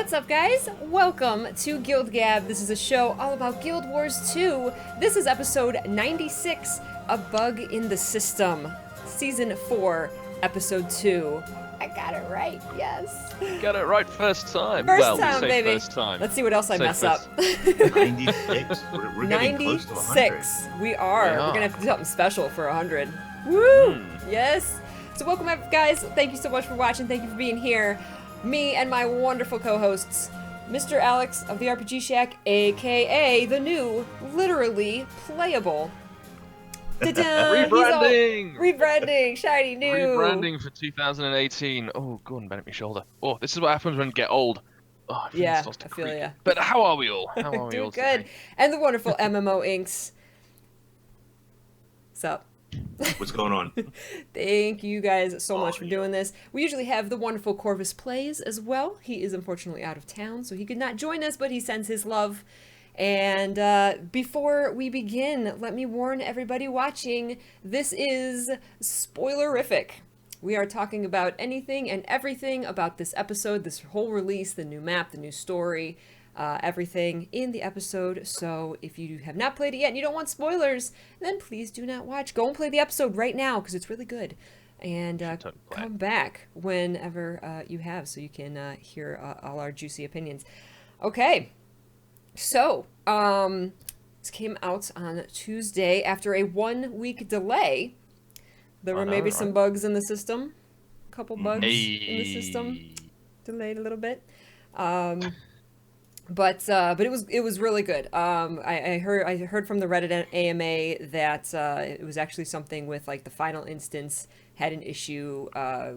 What's up, guys? Welcome to GuildGab. This is a show all about Guild Wars 2. This is episode 96, A Bug in the System, Season 4, Episode 2. I got it right, yes. Got it right first time. First we time, say baby. First time. Let's see what else I mess up. 96. We're getting close to 100. 96. We are. We are. We're gonna have to do something special for 100. Woo! Mm. Yes. So welcome, guys. Thank you so much for watching. Thank you for being here. Me and my wonderful co-hosts, Mr. Alex of the RPG Shack, aka the new, literally playable. Rebranding! Rebranding! Shiny new! Rebranding for 2018. Oh, go on, bend at my shoulder. Oh, this is what happens when you get old. Oh, Yeah, starts to I feel creep. ya. But how are we all? How are we Doing all good. today? And the wonderful MMO Inks. What's up? What's going on? Thank you guys so much for yeah. doing this. We usually have the wonderful Corvus Plays as well. He is unfortunately out of town, so he could not join us, but he sends his love. And before we begin, let me warn everybody watching, this is spoilerific. We are talking about anything and everything about this episode, this whole release, the new map, the new story, everything in the episode. So if you have not played it yet and you don't want spoilers, then please do not watch. Go and play the episode right now because it's really good. And Totally play it. come back whenever you have so you can hear all our juicy opinions. Okay. So, this came out on Tuesday after a 1-week delay. There were maybe some bugs in the system. A couple bugs in the system. Hey. Delayed a little bit. But it was really good. I heard from the Reddit AMA that it was actually something with like the final instance had an issue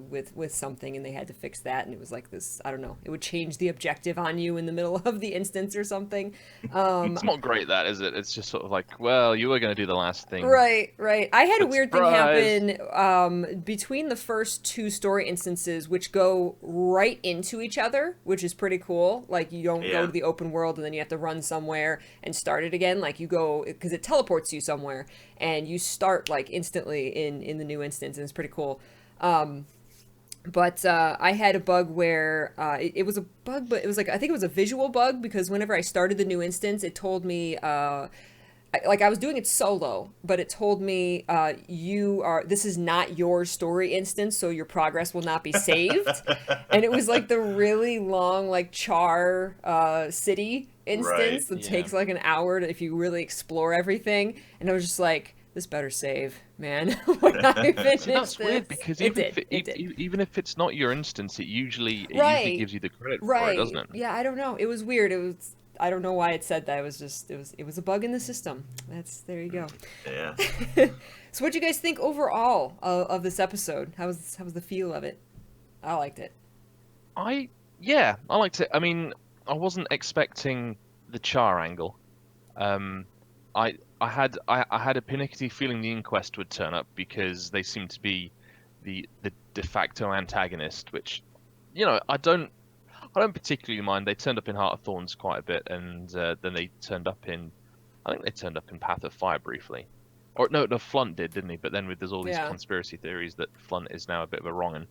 with something and they had to fix that, and it was like this, I don't know, it would change the objective on you in the middle of the instance or something. It's not great, that, is it? It's just sort of like, well, you were going to do the last thing. Right. I had a But weird thing surprise. happen between the first two story instances, which go right into each other, which is pretty cool. Like, you don't go to the open world and then you have to run somewhere and start it again. Like, you go, because it teleports you somewhere, and you start, like, instantly in the new instance, and it's pretty cool. But I had a bug where it was a bug, but it was like, I think it was a visual bug, because whenever I started the new instance, it told me, I was doing it solo, but it told me, this is not your story instance, so your progress will not be saved. And it was like the really long, like, Char city instance that takes like an hour if you really explore everything. And I was just like, this better save, man. When I finish See, that's this. weird, because It even if it's not your instance, it usually gives you the credit for it, doesn't it? Yeah, I don't know. It was weird. I don't know why it said that. It was a bug in the system. There you go. Yeah. So what do you guys think overall of this episode? How was the feel of it? I liked it. I liked it. I mean, I wasn't expecting the Char angle. I had a panicky feeling the Inquest would turn up, because they seem to be the de facto antagonist, which, I don't particularly mind. They turned up in Heart of Thorns quite a bit, and then they turned up in Path of Fire briefly. Or no, Flunt did, didn't he? But then there's all these conspiracy theories that Flunt is now a bit of a wrong'un.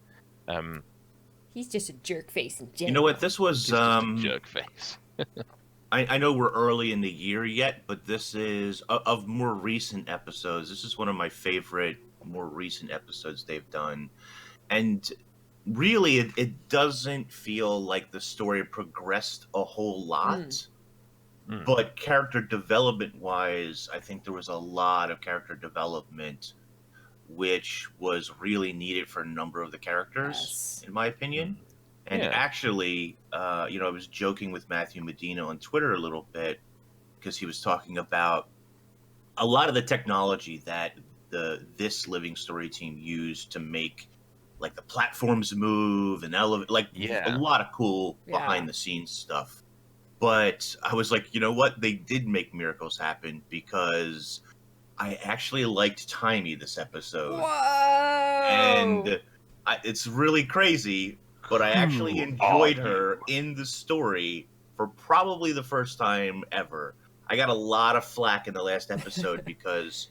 He's just a jerk face in general. You know what? This was He's just a jerk face. I know we're early in the year yet, but this is of more recent episodes. This is one of my favorite more recent episodes they've done. And really, it doesn't feel like the story progressed a whole lot. But character development wise, I think there was a lot of character development which was really needed for a number of the characters, in my opinion. And actually, I was joking with Matthew Medina on Twitter a little bit, because he was talking about a lot of the technology that this Living Story team used to make, like, the platforms move and elevate, like, a lot of cool behind the scenes stuff. But I was like, you know what? They did make miracles happen, because I actually liked Timey this episode. Whoa! And it's really crazy, but I actually enjoyed her in the story for probably the first time ever. I got a lot of flack in the last episode because,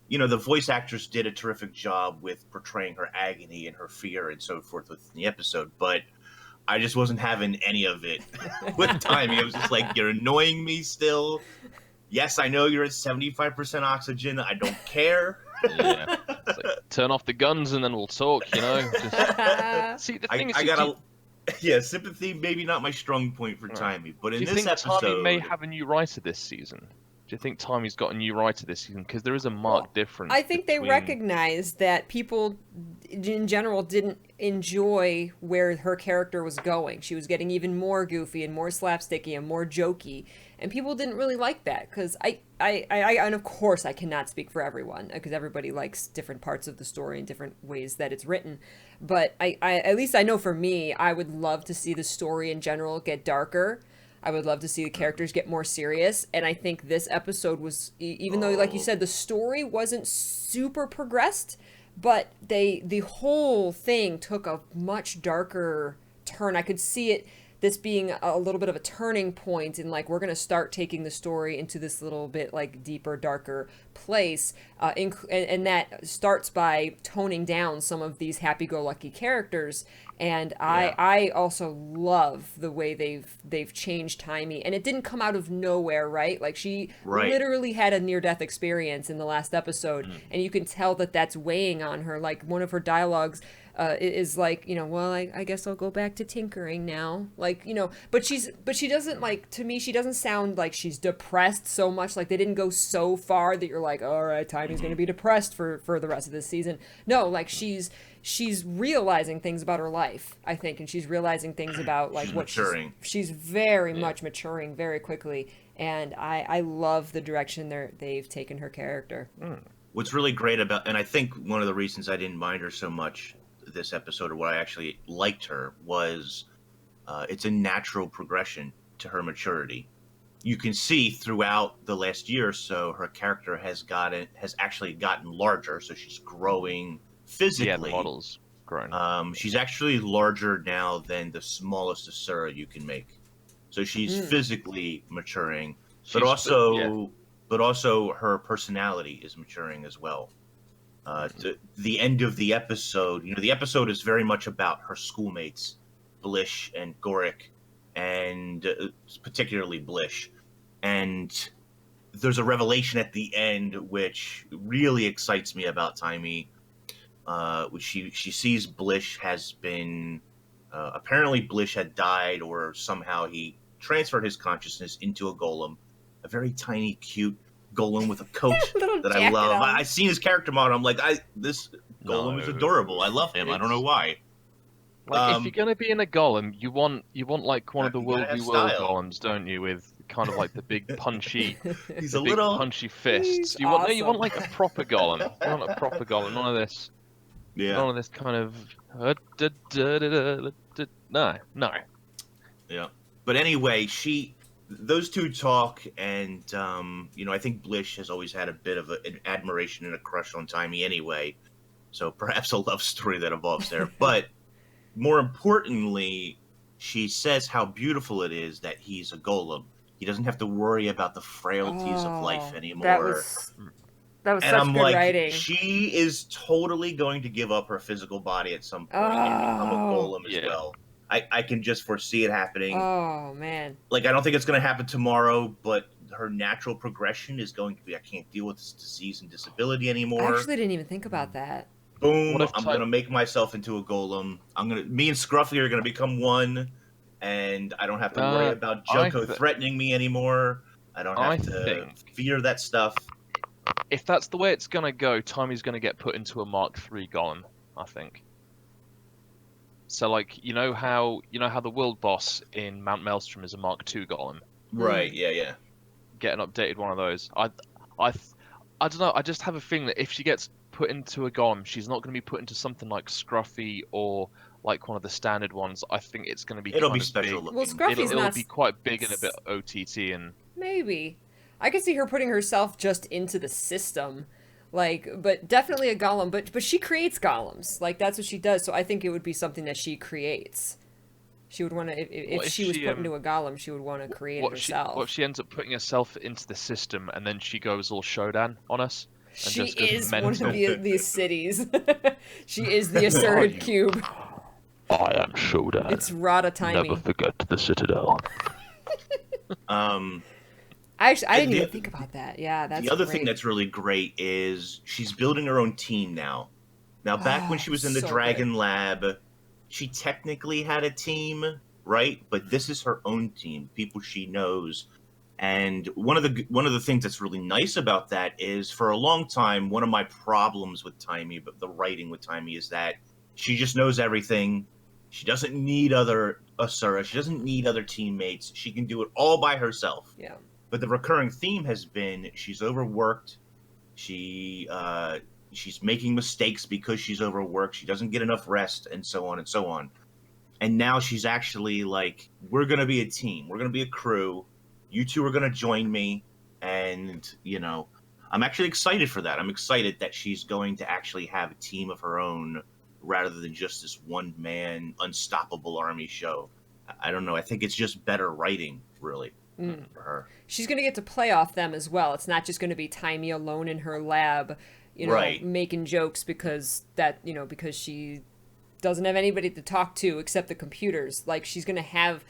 the voice actors did a terrific job with portraying her agony and her fear and so forth within the episode. But I just wasn't having any of it with timing. It was just like, you're annoying me still. Yes, I know you're at 75% oxygen. I don't care. Yeah. It's like, turn off the guns and then we'll talk, Just see the thing is, I gotta, yeah, sympathy maybe not my strong point for Timmy, but in do you this think episode, Tommy may have a new writer this season? Do you think Tommy's got a new writer this season? Because there is a marked difference. I think they recognized that people in general didn't enjoy where her character was going. She was getting even more goofy and more slapsticky and more jokey, and people didn't really like that. Because and of course I cannot speak for everyone, because everybody likes different parts of the story and different ways that it's written. But I at least I know for me, I would love to see the story in general get darker. I would love to see the characters get more serious. And I think this episode was, even though, like you said, the story wasn't super progressed, but the whole thing took a much darker turn. I could see this being a little bit of a turning point in, like, we're going to start taking the story into this little bit, like, deeper, darker place. And that starts by toning down some of these happy-go-lucky characters. And I also love the way they've changed Timey. And it didn't come out of nowhere, right? Like, she literally had a near-death experience in the last episode. And you can tell that that's weighing on her. Like, one of her dialogues is like, well, I guess I'll go back to tinkering now. Like, but she doesn't, like, to me, she doesn't sound like she's depressed so much. Like, they didn't go so far that you're like, all right, Timey's going to be depressed for the rest of this season. No, like, she's realizing things about her life, I think, and she's realizing things about, like, she's very much maturing very quickly, and I love the direction they've taken her character. What's really great about, and I think one of the reasons I didn't mind her so much this episode, or what I actually liked her, was it's a natural progression to her maturity. You can see throughout the last year or so, her character has actually gotten larger, so she's growing physically. Yeah, the model's grown. She's actually larger now than the smallest Asura you can make. So she's physically maturing, but also her personality is maturing as well. The end of the episode, the episode is very much about her schoolmates, Blish and Gorick, and particularly Blish. And there's a revelation at the end which really excites me about Timey. Which she sees Blish has been apparently Blish had died, or somehow he transferred his consciousness into a golem, a very tiny, cute golem with a coat that I love. I seen his character model. I'm like, this golem is adorable. I love him. I don't know why. Like, if you're gonna be in a golem, you want like one of the World v World golems, don't you? With kind of like the big punchy, punchy fists. You want like a proper golem. You want a proper golem, none of this. Yeah. None of this kind of no. Yeah. But anyway, those two talk, and I think Blish has always had a bit of an admiration and a crush on Timey anyway. So perhaps a love story that evolves there. But more importantly, she says how beautiful it is that he's a golem. He doesn't have to worry about the frailties of life anymore. That was such good writing. She is totally going to give up her physical body at some point and become a golem as well. I can just foresee it happening. Oh, man. Like, I don't think it's going to happen tomorrow, but her natural progression is going to be, I can't deal with this disease and disability anymore. I actually didn't even think about that. Boom, I'm going to make myself into a golem. Me and Scruffy are going to become one, and I don't have to worry about Joko threatening me anymore. I don't have to fear that stuff. If that's the way it's going to go, Timey's going to get put into a Mark III golem, I think. So, like, you know how the world boss in Mount Maelstrom is a Mark II golem? Right, yeah. Get an updated one of those. I don't know, I just have a feeling that if she gets put into a golem, she's not going to be put into something like Scruffy or like one of the standard ones. I think it's going to be special looking. Well, Scruffy's it'll be quite big and a bit OTT and... Maybe. I could see her putting herself just into the system. Like, but definitely a golem. But she creates golems. Like, that's what she does. So I think it would be something that she creates. She would want to, if she was put into a golem, she would want to create it herself. What if she ends up putting herself into the system and then she goes all Shodan on us? She is one of these cities. She is the asserted cube. I am Shodan. It's Rada Timey. Never forget the Citadel. I didn't even think about that. Yeah, that's the other great. thing that's really great is she's building her own team now. Now, back when she was in the so Dragon Lab, she technically had a team, right? But this is her own team, people she knows. And one of the things that's really nice about that is, for a long time, one of my problems with Timey, but the writing with Timey, is that she just knows everything. She doesn't need other Asura. She doesn't need other teammates. She can do it all by herself. Yeah. But the recurring theme has been she's overworked. She's making mistakes because she's overworked. She doesn't get enough rest, and so on and so on. And now she's actually like, we're going to be a team. We're going to be a crew. You two are going to join me. And, I'm actually excited for that. I'm excited that she's going to actually have a team of her own rather than just this one-man unstoppable army show. I don't know. I think it's just better writing, really, for her. She's going to get to play off them as well. It's not just going to be Timey alone in her lab, Right. making jokes because she doesn't have anybody to talk to except the computers. Like, she's going to have,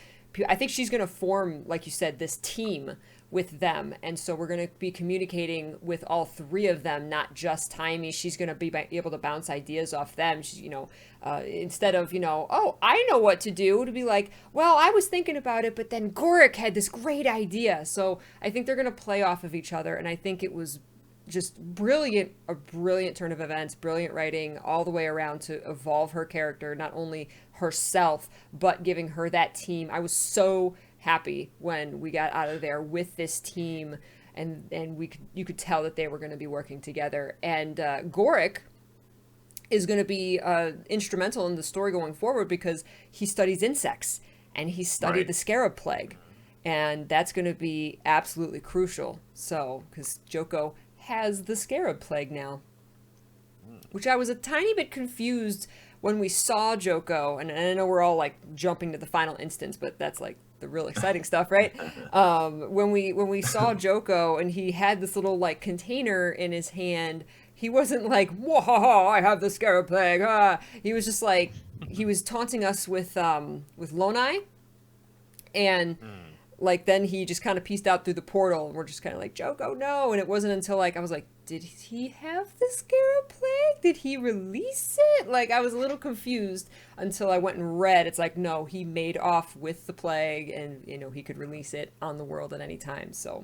I think she's going to form, like you said, this team with them. And so we're going to be communicating with all three of them, not just Timey. She's going to be able to bounce ideas off them. She's, instead of, oh, I know what to do, to be like, well, I was thinking about it, but then Goric had this great idea. So I think they're going to play off of each other. And I think it was just brilliant, a brilliant turn of events, brilliant writing all the way around to evolve her character, not only herself, but giving her that team. I was so happy when we got out of there with this team, and you could tell that they were going to be working together. And Goric is going to be instrumental in the story going forward because he studies insects and he studied the scarab plague, and that's going to be absolutely crucial. So, because Joko has the scarab plague now, which I was a tiny bit confused when we saw Joko, and I know we're all like jumping to the final instance, but that's like the real exciting stuff, right? When we saw Joko and he had this little like container in his hand, he wasn't like, whoa, I have the scarab plague. He was just like, he was taunting us with Lonai, and like then he just kind of pieced out through the portal, and we're just kind of like, Joko, no. And it wasn't until like I was like, did he have the scarab plague? Did he release it? Like, I was a little confused until I went and read. It's like, no, he made off with the plague, and he could release it on the world at any time. So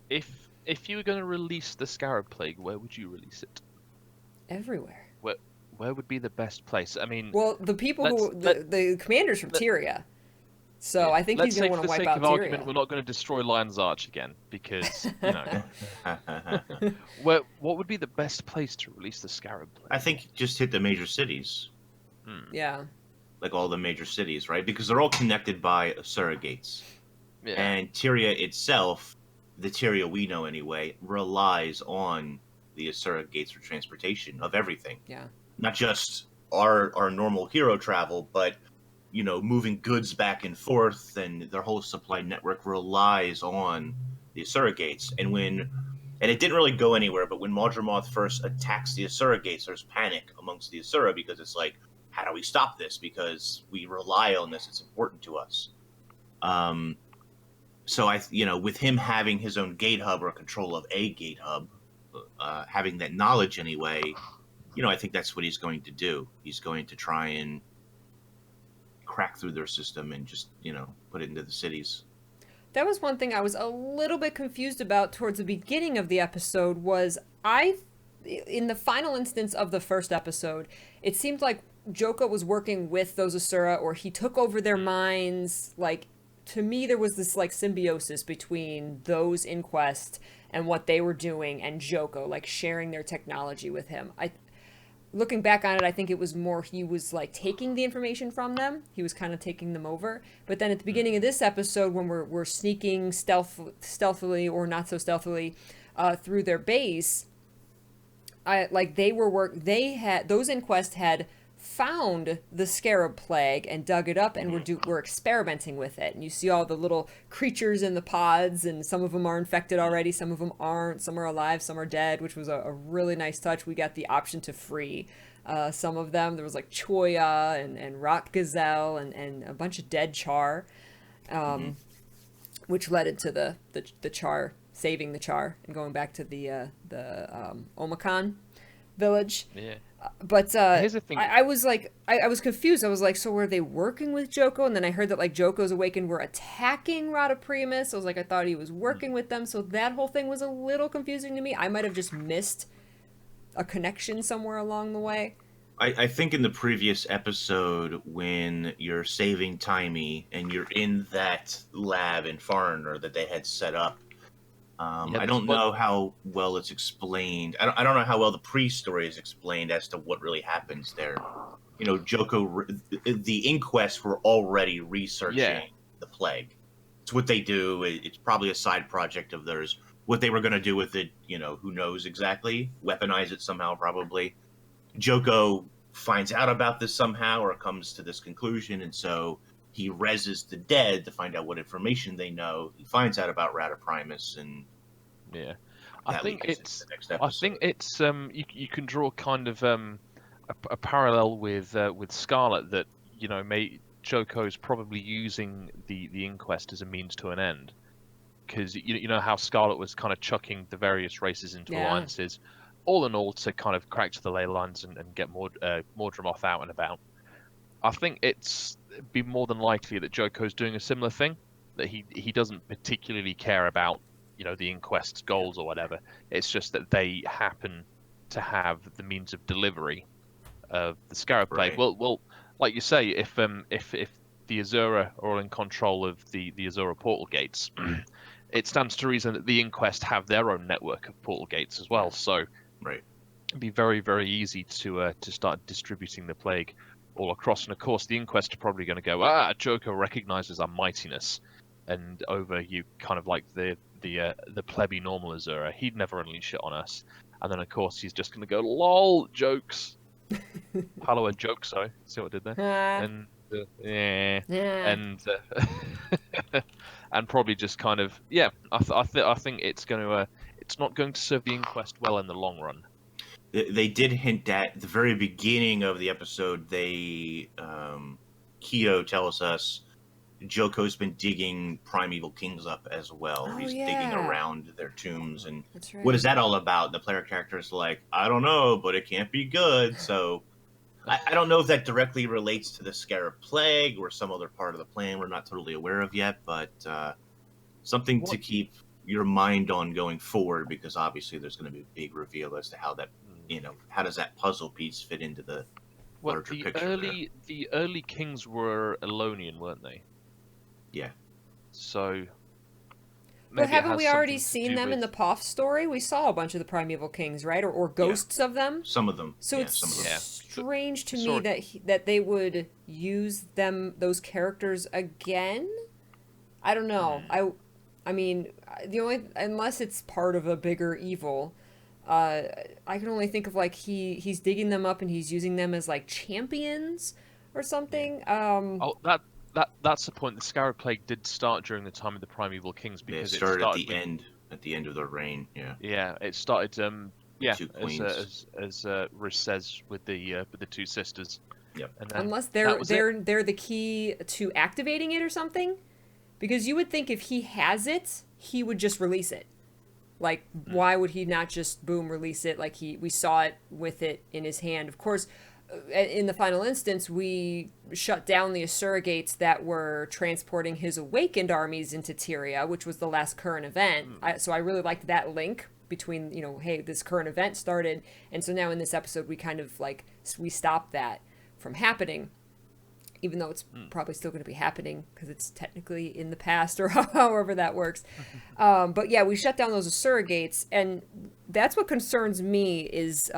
if you were going to release the scarab plague, where would you release it? Everywhere. Where would be the best place? I mean, well, the people the commanders from Tyria. So I think he's going to want to wipe out Tyria. Let's say, for the sake of argument, we're not going to destroy Lion's Arch again, because, what would be the best place to release the scarab plague? I think just hit the major cities. Yeah. Like all the major cities, right? Because they're all connected by Asura gates. Yeah. And Tyria itself, the Tyria we know anyway, relies on the Asura gates for transportation of everything. Yeah. Not just our normal hero travel, but moving goods back and forth, and their whole supply network relies on the Asura gates. And it didn't really go anywhere, but when Maldramoth first attacks the Asura gates, there's panic amongst the Asura because it's like, how do we stop this? Because we rely on this; it's important to us. So with him having his own gate hub or control of a gate hub, having that knowledge anyway, I think that's what he's going to do. He's going to try and crack through their system and just put it into the cities. That was one thing I was a little bit confused about towards the beginning of the episode. Was in the final instance of the first episode, it seemed like Joko was working with those Asura, or he took over their minds. Like, to me, there was this like symbiosis between those in Quest and what they were doing, and Joko, like sharing their technology with him. Looking back on it, I think it was more he was like taking the information from them. He was kind of taking them over. But then at the beginning of this episode, when we're sneaking stealthily or not so stealthily through their base, those in Quest had found the scarab plague and dug it up, and we're experimenting with it. And you see all the little creatures in the pods, and some of them are infected already, some of them aren't, some are alive, some are dead, which was a really nice touch. We got the option to free some of them. There was like Choya and Rock Gazelle and a bunch of dead char, which led into the char, saving the char and going back to the Omakon village. Yeah. But Here's the thing. I was like, I was confused. I was like, so were they working with Joko? And then I heard that like Joko's Awakened were attacking Radaprimus. I was like, I thought he was working with them. So that whole thing was a little confusing to me. I might have just missed a connection somewhere along the way. I think in the previous episode, when you're saving Timey and you're in that lab in Foreigner that they had set up, I don't know how well it's explained. I don't know how well the pre-story is explained as to what really happens there. You know, Joko, the Inquest were already researching the plague. It's what they do. It's probably a side project of theirs. What they were going to do with it, you know, who knows exactly? Weaponize it somehow, probably. Joko finds out about this somehow or comes to this conclusion, and so he reses the dead to find out what information they know. He finds out about Radaprimus, and I think it's you can draw kind of a parallel with Scarlet, that you know Joko's probably using the Inquest as a means to an end, because you know how Scarlet was kind of chucking the various races into alliances, all in all to kind of crack to the ley lines and get Mordramoth out and about. I think it'd be more than likely that Joko's doing a similar thing, that he doesn't particularly care about, you know, the Inquest's goals or whatever. It's just that they happen to have the means of delivery of the Scarab Plague. Right. Well, like you say, if the Azura are all in control of the Azura portal gates, it stands to reason that the Inquest have their own network of portal gates as well. So it'd be very, very easy to start distributing the plague all across. And of course, the Inquest are probably going to go, Joko recognizes our mightiness, and over you kind of like the plebby normal Azura, he'd never unleash it on us. And then of course he's just going to go, lol, jokes. Hello, a joke, sorry. See what I did there? And and probably just kind of I think it's going to it's not going to serve the Inquest well in the long run. They did hint at the very beginning of the episode. Kyo tells us Joko's been digging Primeval Kings up as well. Oh, He's yeah. digging around their tombs, and That's right. what is that all about? The player character is like, I don't know, but it can't be good. So I don't know if that directly relates to the Scarab Plague or some other part of the plan we're not totally aware of yet, but something to keep your mind on going forward, because obviously there's going to be a big reveal as to how that, you know, how does that puzzle piece fit into the larger picture. The early kings were Elonian, weren't they? Yeah. So But haven't we already seen them in the Poff story? We saw a bunch of the Primeval Kings, right? Or ghosts of them? Some of them. So it's some of them. strange to me that they would use those characters again. I don't know. I mean, unless it's part of a bigger evil, I can only think of like he's digging them up and he's using them as like champions or something. That's the point. The Scarab Plague did start during the time of the Primeval Kings, because it started at the end of their reign. Yeah, it started. Two queens. as Rish says, with the two sisters. Yep. And then unless they're the key to activating it or something, because you would think if he has it, he would just release it. Like, why would he not just boom release it? Like we saw it with it in his hand. Of course, in the final instance, we shut down the Asura gates that were transporting his awakened armies into Tyria, which was the last current event. So I really liked that link between, you know, hey, this current event started, and so now in this episode we kind of like we stopped that from happening, even though it's probably still going to be happening because it's technically in the past, or however that works. But yeah, we shut down those Asura gates, and that's what concerns me is.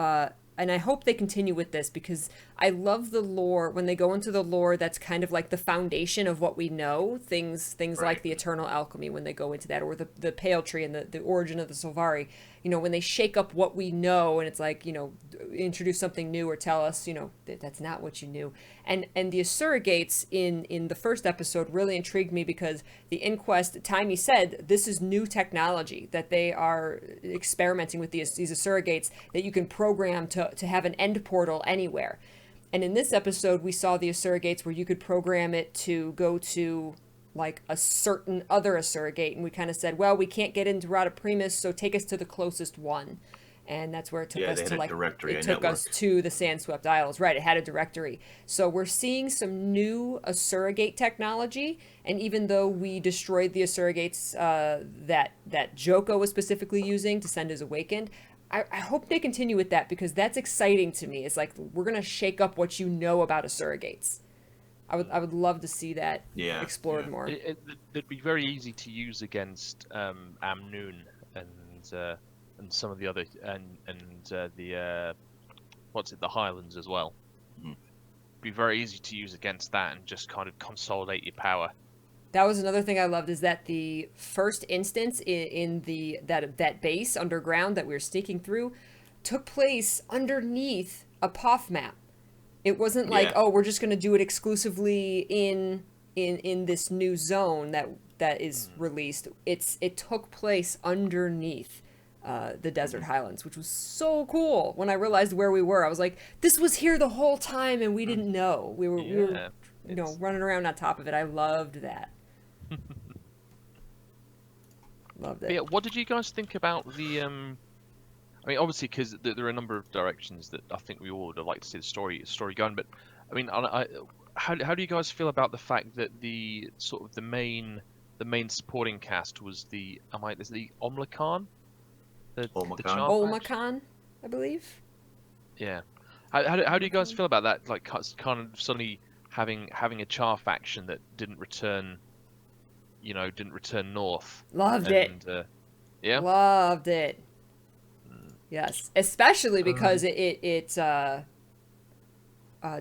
And I hope they continue with this, because I love the lore when they go into the lore that's kind of like the foundation of what we know. Things like the Eternal Alchemy, when they go into that, or the Pale Tree and the origin of the Sylvari. You know, when they shake up what we know, and it's like, you know, introduce something new or tell us, that's not what you knew. And the surrogates in the first episode really intrigued me because the inquest, Timey said, this is new technology that they are experimenting with these surrogates that you can program to have an end portal anywhere. And in this episode, we saw the surrogates where you could program it to go to like a certain other surrogate, and we kind of said, well, we can't get into AuroraPeachy, so take us to the closest one. And that's where it took us to, like, it took us to the Sandswept Isles. Right, it had a directory. So we're seeing some new surrogate technology, and even though we destroyed the surrogates that Joko was specifically using to send his Awakened, I hope they continue with that, because that's exciting to me. It's like, we're going to shake up what you know about surrogates. I would love to see that explored more. It'd be very easy to use against Amnoon and some of the other the Highlands as well. Mm-hmm. It'd be very easy to use against that and just kind of consolidate your power. That was another thing I loved, is that the first instance in that base underground that we were sneaking through took place underneath a POF map. It wasn't like, oh, we're just going to do it exclusively in this new zone that is released. It took place underneath the Desert Highlands, which was so cool. When I realized where we were, I was like, this was here the whole time and we didn't know. We were running around on top of it. I loved that. Loved it. But yeah, what did you guys think about the I mean, obviously, because there are a number of directions that I think we all would like to see the story going. But I mean, how do you guys feel about the fact that the main supporting cast was the Omlacan? Olmacan, I believe. Yeah. How do you guys feel about that? Like, kind of suddenly having a Char faction that didn't return north. Loved it. Yeah. Loved it. Yes, especially because it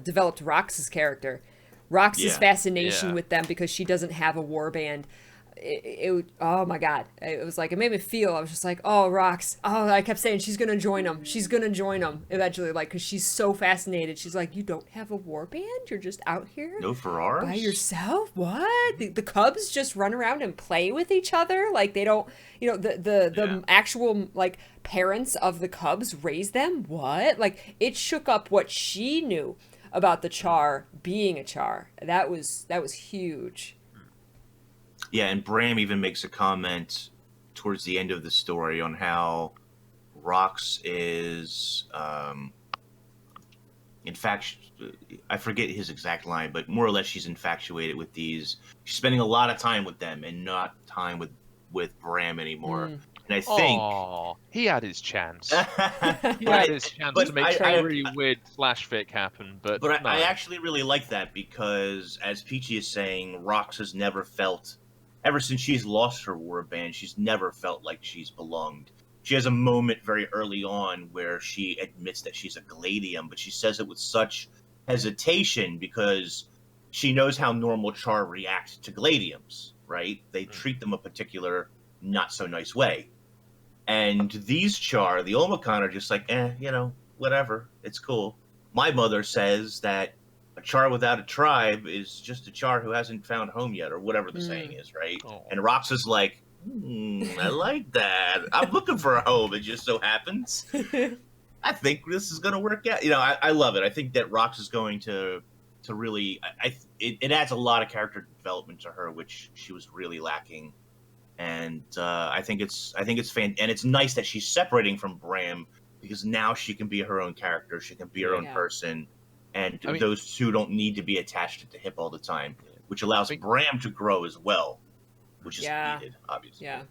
developed Rox's character. Rox's fascination with them, because she doesn't have a warband. Oh my god, it was like, it made me feel, I was just like, oh, Rox, oh, I kept saying she's gonna join them eventually, like, because she's so fascinated. She's like, you don't have a warband, you're just out here no Ferraris by yourself? What? The cubs just run around and play with each other, like, they don't, the actual, like, parents of the cubs raise them? What? Like, it shook up what she knew about the Char being a Char. That was huge. Yeah, and Bram even makes a comment towards the end of the story on how Rox is, in fact, I forget his exact line, but more or less she's infatuated with these. She's spending a lot of time with them and not time with Bram anymore. And I think... Aww, he had his chance. He had his chance to make a really weird flash fic happen, but no. I actually really like that, because, as Peachy is saying, Rox has never felt... Ever since she's lost her warband, she's never felt like she's belonged. She has a moment very early on where she admits that she's a Gladium, but she says it with such hesitation because she knows how normal Char react to Gladiums, right? They treat them a particular not-so-nice way. And these Char, the Olmacan, are just like, whatever, it's cool. My mother says that a Char without a tribe is just a Char who hasn't found home yet, or whatever the saying is, right? Oh. And Rox is like, I like that. I'm looking for a home. It just so happens. I think this is going to work out. I love it. I think that Rox is going to really... It adds a lot of character development to her, which she was really lacking. And I think it's and it's nice that she's separating from Bram, because now she can be her own character. She can be her own person. And those two don't need to be attached at the hip all the time, which allows Bram to grow as well, which is needed, obviously. Yeah,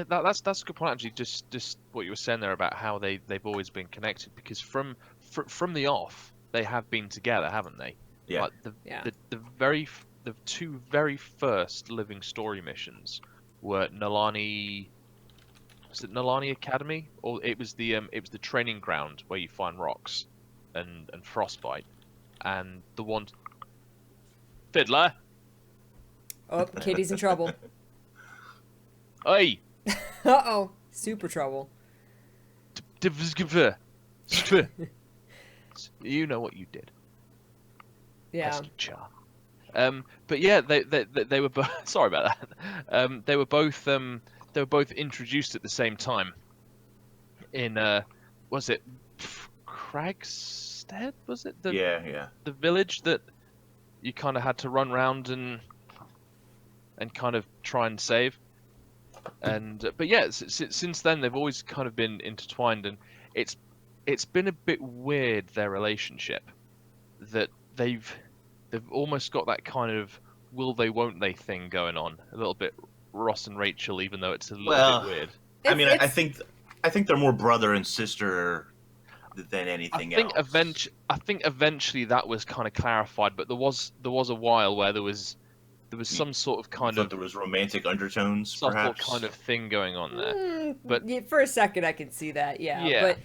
that's a good point, actually. Just what you were saying there about how they've always been connected, because from the off they have been together, haven't they? Yeah. Like the two very first living story missions were Nalani. Was it Nalani Academy, or it was the training ground where you find Rox and Frostbite, and the one Fiddler. Oh, Kitty's in trouble. Hey. Uh-oh, super trouble. You know what you did. Yeah. Pesky char. But yeah, they were both. Sorry about that. They were both introduced at the same time. In was it Cragstead? Was it Yeah. the village that you kind of had to run round and kind of try and save? And but yeah, since then they've always kind of been intertwined, and it's been a bit weird, their relationship, that they've almost got that kind of will they won't they thing going on, a little bit Ross and Rachel, even though it's a little bit weird. I mean, It's- I think they're more brother and sister than I anything think else. I think eventually that was kind of clarified, but there was a while where there was You, some sort of you kind thought of there was romantic undertones, subtle perhaps? kind of thing going on there. But yeah, for a second, I can see that. Yeah, yeah, but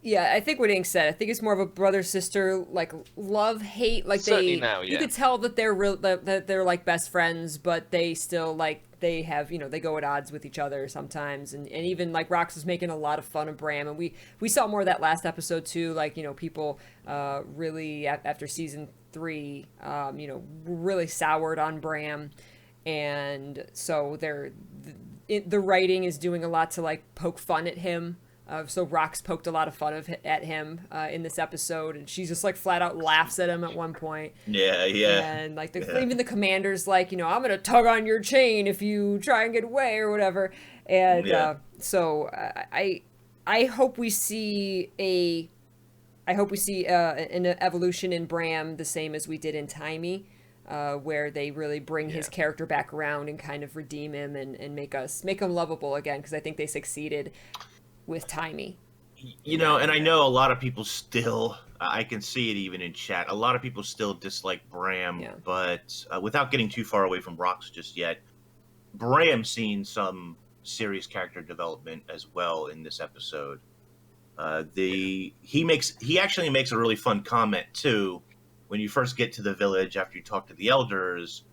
yeah, I think what Ink said. I think it's more of a brother sister like love hate. Like certainly they, now, you yeah. could tell that they're real, that they're like best friends, but they still like they have they go at odds with each other sometimes, and even like Rox was making a lot of fun of Bram, and we saw more of that last episode too. Like people really after season 3, really soured on Bram, and so the writing is doing a lot to like poke fun at him. So Rox poked a lot of fun at him in this episode, and she's just like flat out laughs at him at one point. Yeah. And like Yeah. even the commander's like, I'm gonna tug on your chain if you try and get away or whatever. And Yeah. so I hope we see an evolution in Bram the same as we did in Timey. Where they really bring his character back around and kind of redeem him and make him lovable again, because I think they succeeded with Timey. And I know a lot of people still, I can see it even in chat, a lot of people still dislike Bram, Yeah. but without getting too far away from Rox just yet, Bram's seen some serious character development as well in this episode. He actually makes a really fun comment too. When you first get to the village after you talk to the elders,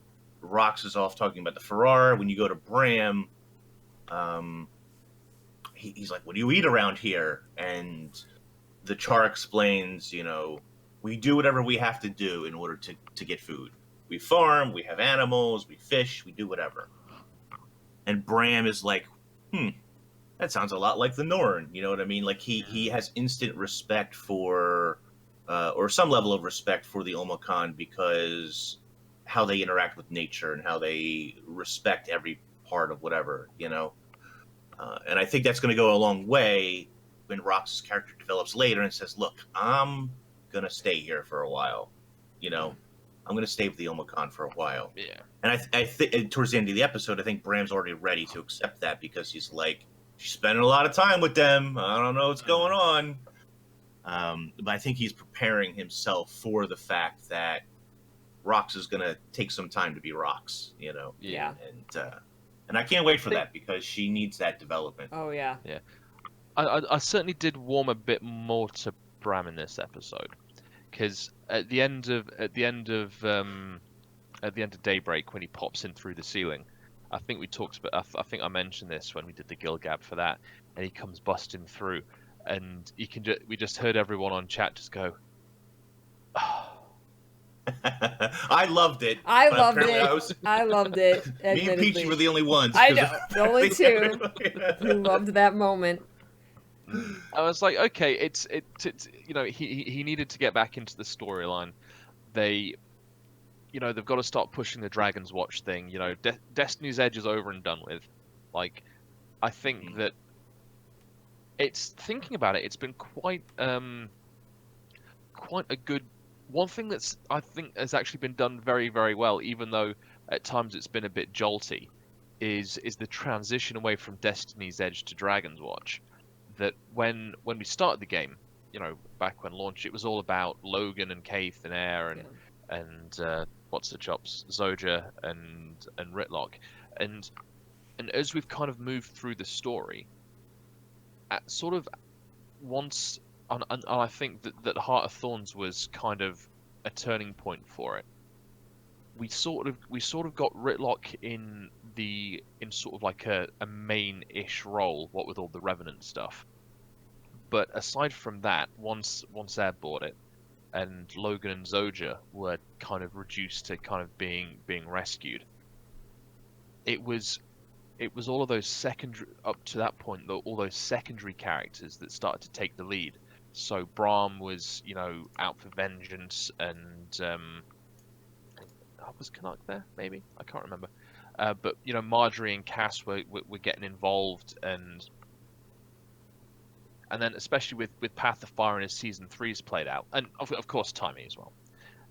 Rox is off talking about the Farrar. When you go to Bram, he's like, "What do you eat around here?" And the Char explains, we do whatever we have to do in order to get food. We farm, we have animals, we fish, we do whatever. And Bram is like, that sounds a lot like the Norn. You know what I mean? Like he has instant respect for, or some level of respect for the Omakhan, because how they interact with nature and how they respect every part of whatever, and I think that's going to go a long way when Rox's character develops later and says, "Look, I'm going to stay here for a while. I'm going to stay with the Omakhan for a while." Yeah. And I think towards the end of the episode, I think Bram's already ready to accept that, because he's like, she's spending a lot of time with them. I don't know what's going on. But I think he's preparing himself for the fact that Rox is going to take some time to be Rox, Yeah. And I can't wait for that, because she needs that development. Oh yeah. Yeah. I certainly did warm a bit more to Bram in this episode, because at the end of Daybreak, when he pops in through the ceiling, I think we talked about. I think I mentioned this when we did the GuildGab for that, and he comes busting through, and we just heard everyone on chat just go, "Oh." I loved it. I but loved apparently it. I loved it. Me and admittedly. Peachy were the only ones. I 'cause know, the only two who loved that moment. I was like, okay, it's he needed to get back into the storyline. They've got to start pushing the Dragon's Watch thing. Destiny's Edge is over and done with. Like, I think that thinking about it, it's been quite a good. One thing that's I think has actually been done very, very well, even though at times it's been a bit jolty, is the transition away from Destiny's Edge to Dragon's Watch. That when we started the game, back when launched, it was all about Logan and Kaith and Air and what's the chops, Zoja and Ritlock, and as we've kind of moved through the story, at sort of once. And I think that Heart of Thorns was kind of a turning point for it. We sort of got Ritlock in sort of like a main-ish role, what with all the Revenant stuff. But aside from that, once Air bought it, and Logan and Zoja were kind of reduced to kind of being rescued, it was all of those secondary, up to that point, all those secondary characters that started to take the lead. So Brahm was, out for vengeance, and was Canuck there? Maybe, I can't remember. But Marjorie and Cass were getting involved, and then especially with Path of Fire and as season 3's played out, and of course Timey as well.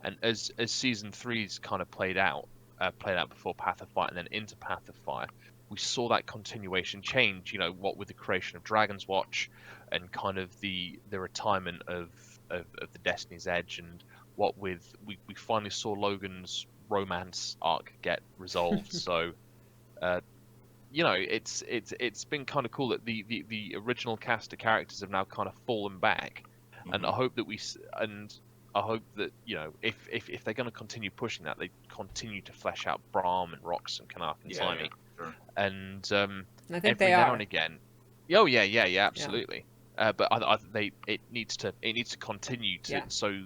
And as season 3's kind of played out before Path of Fire and then into Path of Fire, we saw that continuation change. What with the creation of Dragon's Watch, and kind of the retirement of the Destiny's Edge, and what with we finally saw Logan's romance arc get resolved. So, it's been kind of cool that the original cast of characters have now kind of fallen back, and I hope that if they're going to continue pushing that, they continue to flesh out Brahm and Rox and Canuck and Timey. Yeah, sure. I And think every they now are. and again, yeah, absolutely. But it needs to continue to. Yeah. So,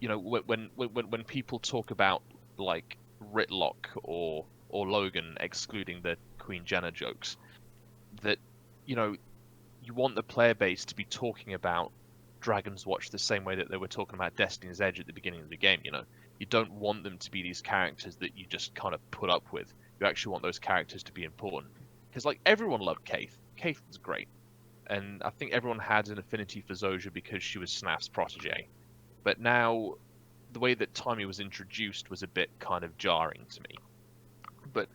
when people talk about like Ritlock or Logan, excluding the Queen Jenna jokes, that you want the player base to be talking about Dragon's Watch the same way that they were talking about Destiny's Edge at the beginning of the game. You don't want them to be these characters that you just kind of put up with. You actually want those characters to be important, because like everyone loved Kaith. Kaith was great, and I think everyone had an affinity for Zoja because she was Snaf's protege. But now, the way that Timey was introduced was a bit kind of jarring to me. But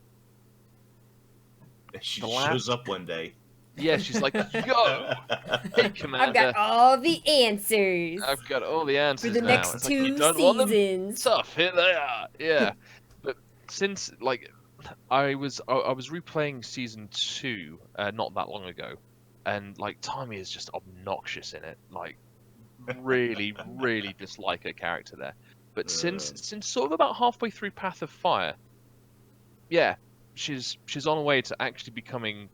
She the shows up one day. yeah, she's like, "Yo, hey, Commander, I've got all the answers I've got all the answers for the now." next It's like, "You 2 don't want them? seasons. Tough, here they are." Yeah, but since I was replaying season 2 not that long ago, and like Timey is just obnoxious in it, like really really dislike her character there. But since sort of about halfway through Path of Fire, yeah, she's on her way to actually becoming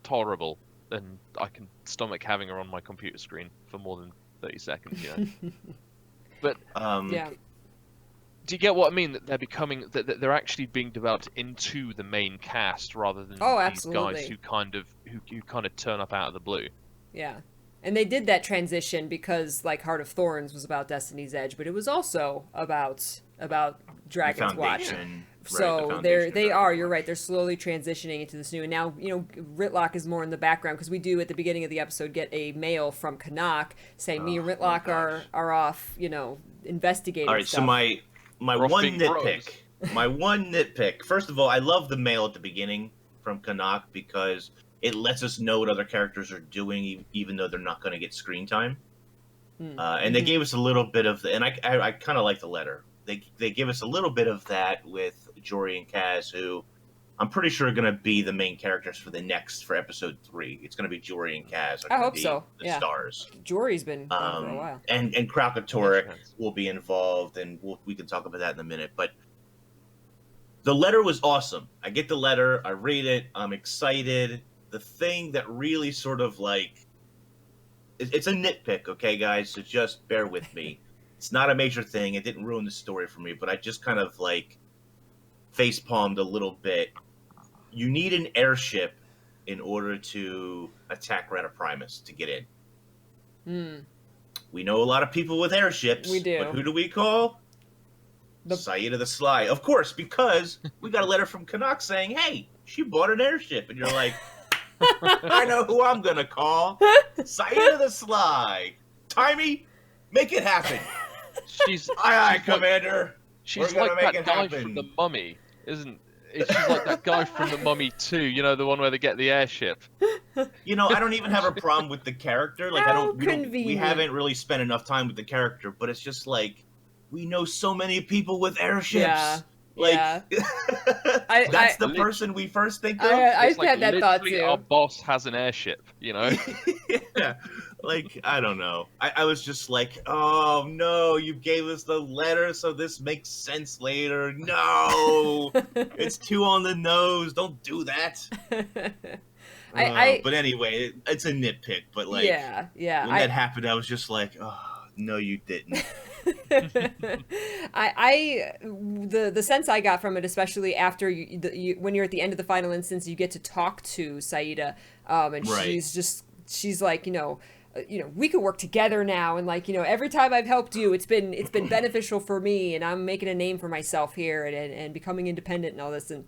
tolerable, and I can stomach having her on my computer screen for more than 30 seconds. But Yeah. do you get what I mean? That they're actually being developed into the main cast rather than Oh, these absolutely. guys who kind of turn up out of the blue. Yeah. And they did that transition because like Heart of Thorns was about Destiny's Edge, but it was also about Dragon's Watch. So they are. You're right. They're slowly transitioning into this new. And now Ritlock is more in the background, because we do at the beginning of the episode get a mail from Canuck saying me and Ritlock are off investigating. All right. stuff. So my Rough one being nitpick. My one nitpick. First of all, I love the mail at the beginning from Canuck because it lets us know what other characters are doing, even though they're not going to get screen time. And they gave us a little bit of and I kind of like the letter. They give us a little bit of that with Jory and Kaz, who I'm pretty sure are going to be the main characters for episode 3. It's going to be Jory and Kaz. I hope so. The Yeah. stars. Jory's been gone for a while. And Kralkatorrik will be involved, and we can talk about that in a minute. But the letter was awesome. I get the letter, I read it, I'm excited. The thing that really sort of it's a nitpick, okay, guys? So just bear with me. It's not a major thing. It didn't ruin the story for me, but I just kind of face-palmed a little bit. You need an airship in order to attack Rata Primus to get in. We know a lot of people with airships. We do. But who do we call? Saida the Sly. Of course, because we got a letter from Canuck saying, hey, she bought an airship. And you're like, I know who I'm going to call. Saida the Sly. Timey, make it happen. She's aye, Commander. She's like that guy from The Mummy, isn't? She's like that guy from The Mummy 2. The one where they get the airship. I don't even have a problem with the character. We haven't really spent enough time with the character, but it's just we know so many people with airships. Yeah. That's the person we first think of. I had that thought too. Our boss has an airship, Yeah. I don't know. I was just like, oh no, you gave us the letter, so this makes sense later. No, it's too on the nose. Don't do that. But anyway, it's a nitpick. But like, yeah. when that happened, I was just like, oh no, you didn't. The sense I got from it, especially after when you're at the end of the final instance, you get to talk to Saida, and Right. she's like, we could work together now, and like, every time I've helped you, it's been beneficial for me, and I'm making a name for myself here, and becoming independent and all this, and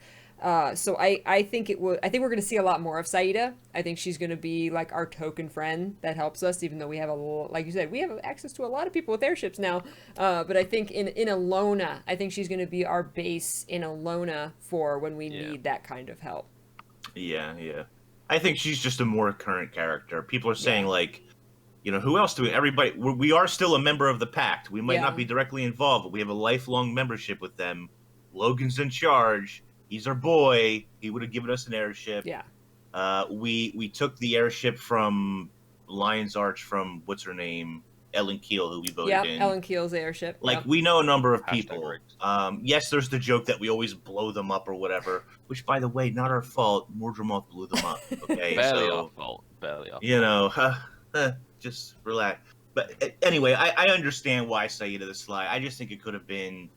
so I think I think we're going to see a lot more of Saida. I think she's going to be like our token friend that helps us, even though we have like you said, we have access to a lot of people with airships now. But I think in Alona, I think she's going to be our base in Alona for when we need that kind of help. Yeah. I think she's just a more current character. People are saying like, who else do we? Everybody, we are still a member of the Pact. We might not be directly involved, but we have a lifelong membership with them. Logan's in charge. He's our boy. He would have given us an airship. Yeah. We took the airship from Lion's Arch from what's her name, Ellen Keel, who we voted in. Ellen Keel's airship. Like we know a number of people. Yes, there's the joke that we always blow them up or whatever. Which, by the way, not our fault. Mordremoth blew them up. Okay, barely our fault. Barely our fault. Just relax. But anyway, I understand why Saida the Sly. I just think it could have been,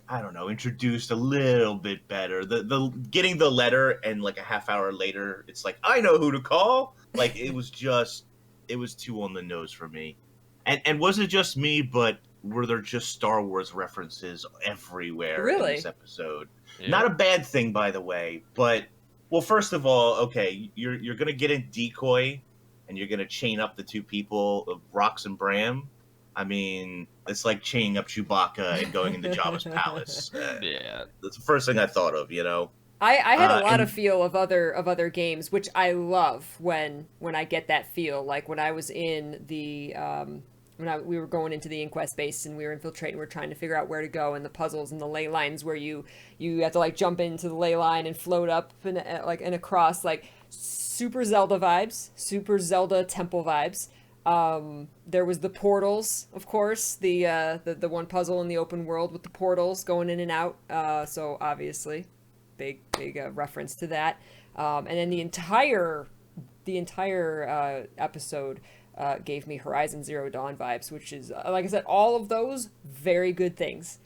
I don't know, introduced a little bit better. The getting the letter and like a half hour later, it's like, I know who to call. Like it was too on the nose for me. And was it just me, but were there just Star Wars references everywhere in this episode? Yeah. Not a bad thing, by the way, but well, first of all, okay, you're gonna get in decoy and you're gonna chain up the two people, Rox and Bram. I mean, it's like chaining up Chewbacca and going into Jabba's palace. Yeah, that's the first thing I thought of. I had a lot of feel of other games, which I love when I get that feel. Like when I was in the we were going into the Inquest base and we were infiltrating, we're trying to figure out where to go, and the puzzles and the ley lines where you have to like jump into the ley line and float up and across, like super Zelda vibes, super Zelda temple vibes. There was the portals, of course, the one puzzle in the open world with the portals going in and out. So obviously, big reference to that. And then the entire episode gave me Horizon Zero Dawn vibes, which is like I said, all of those very good things.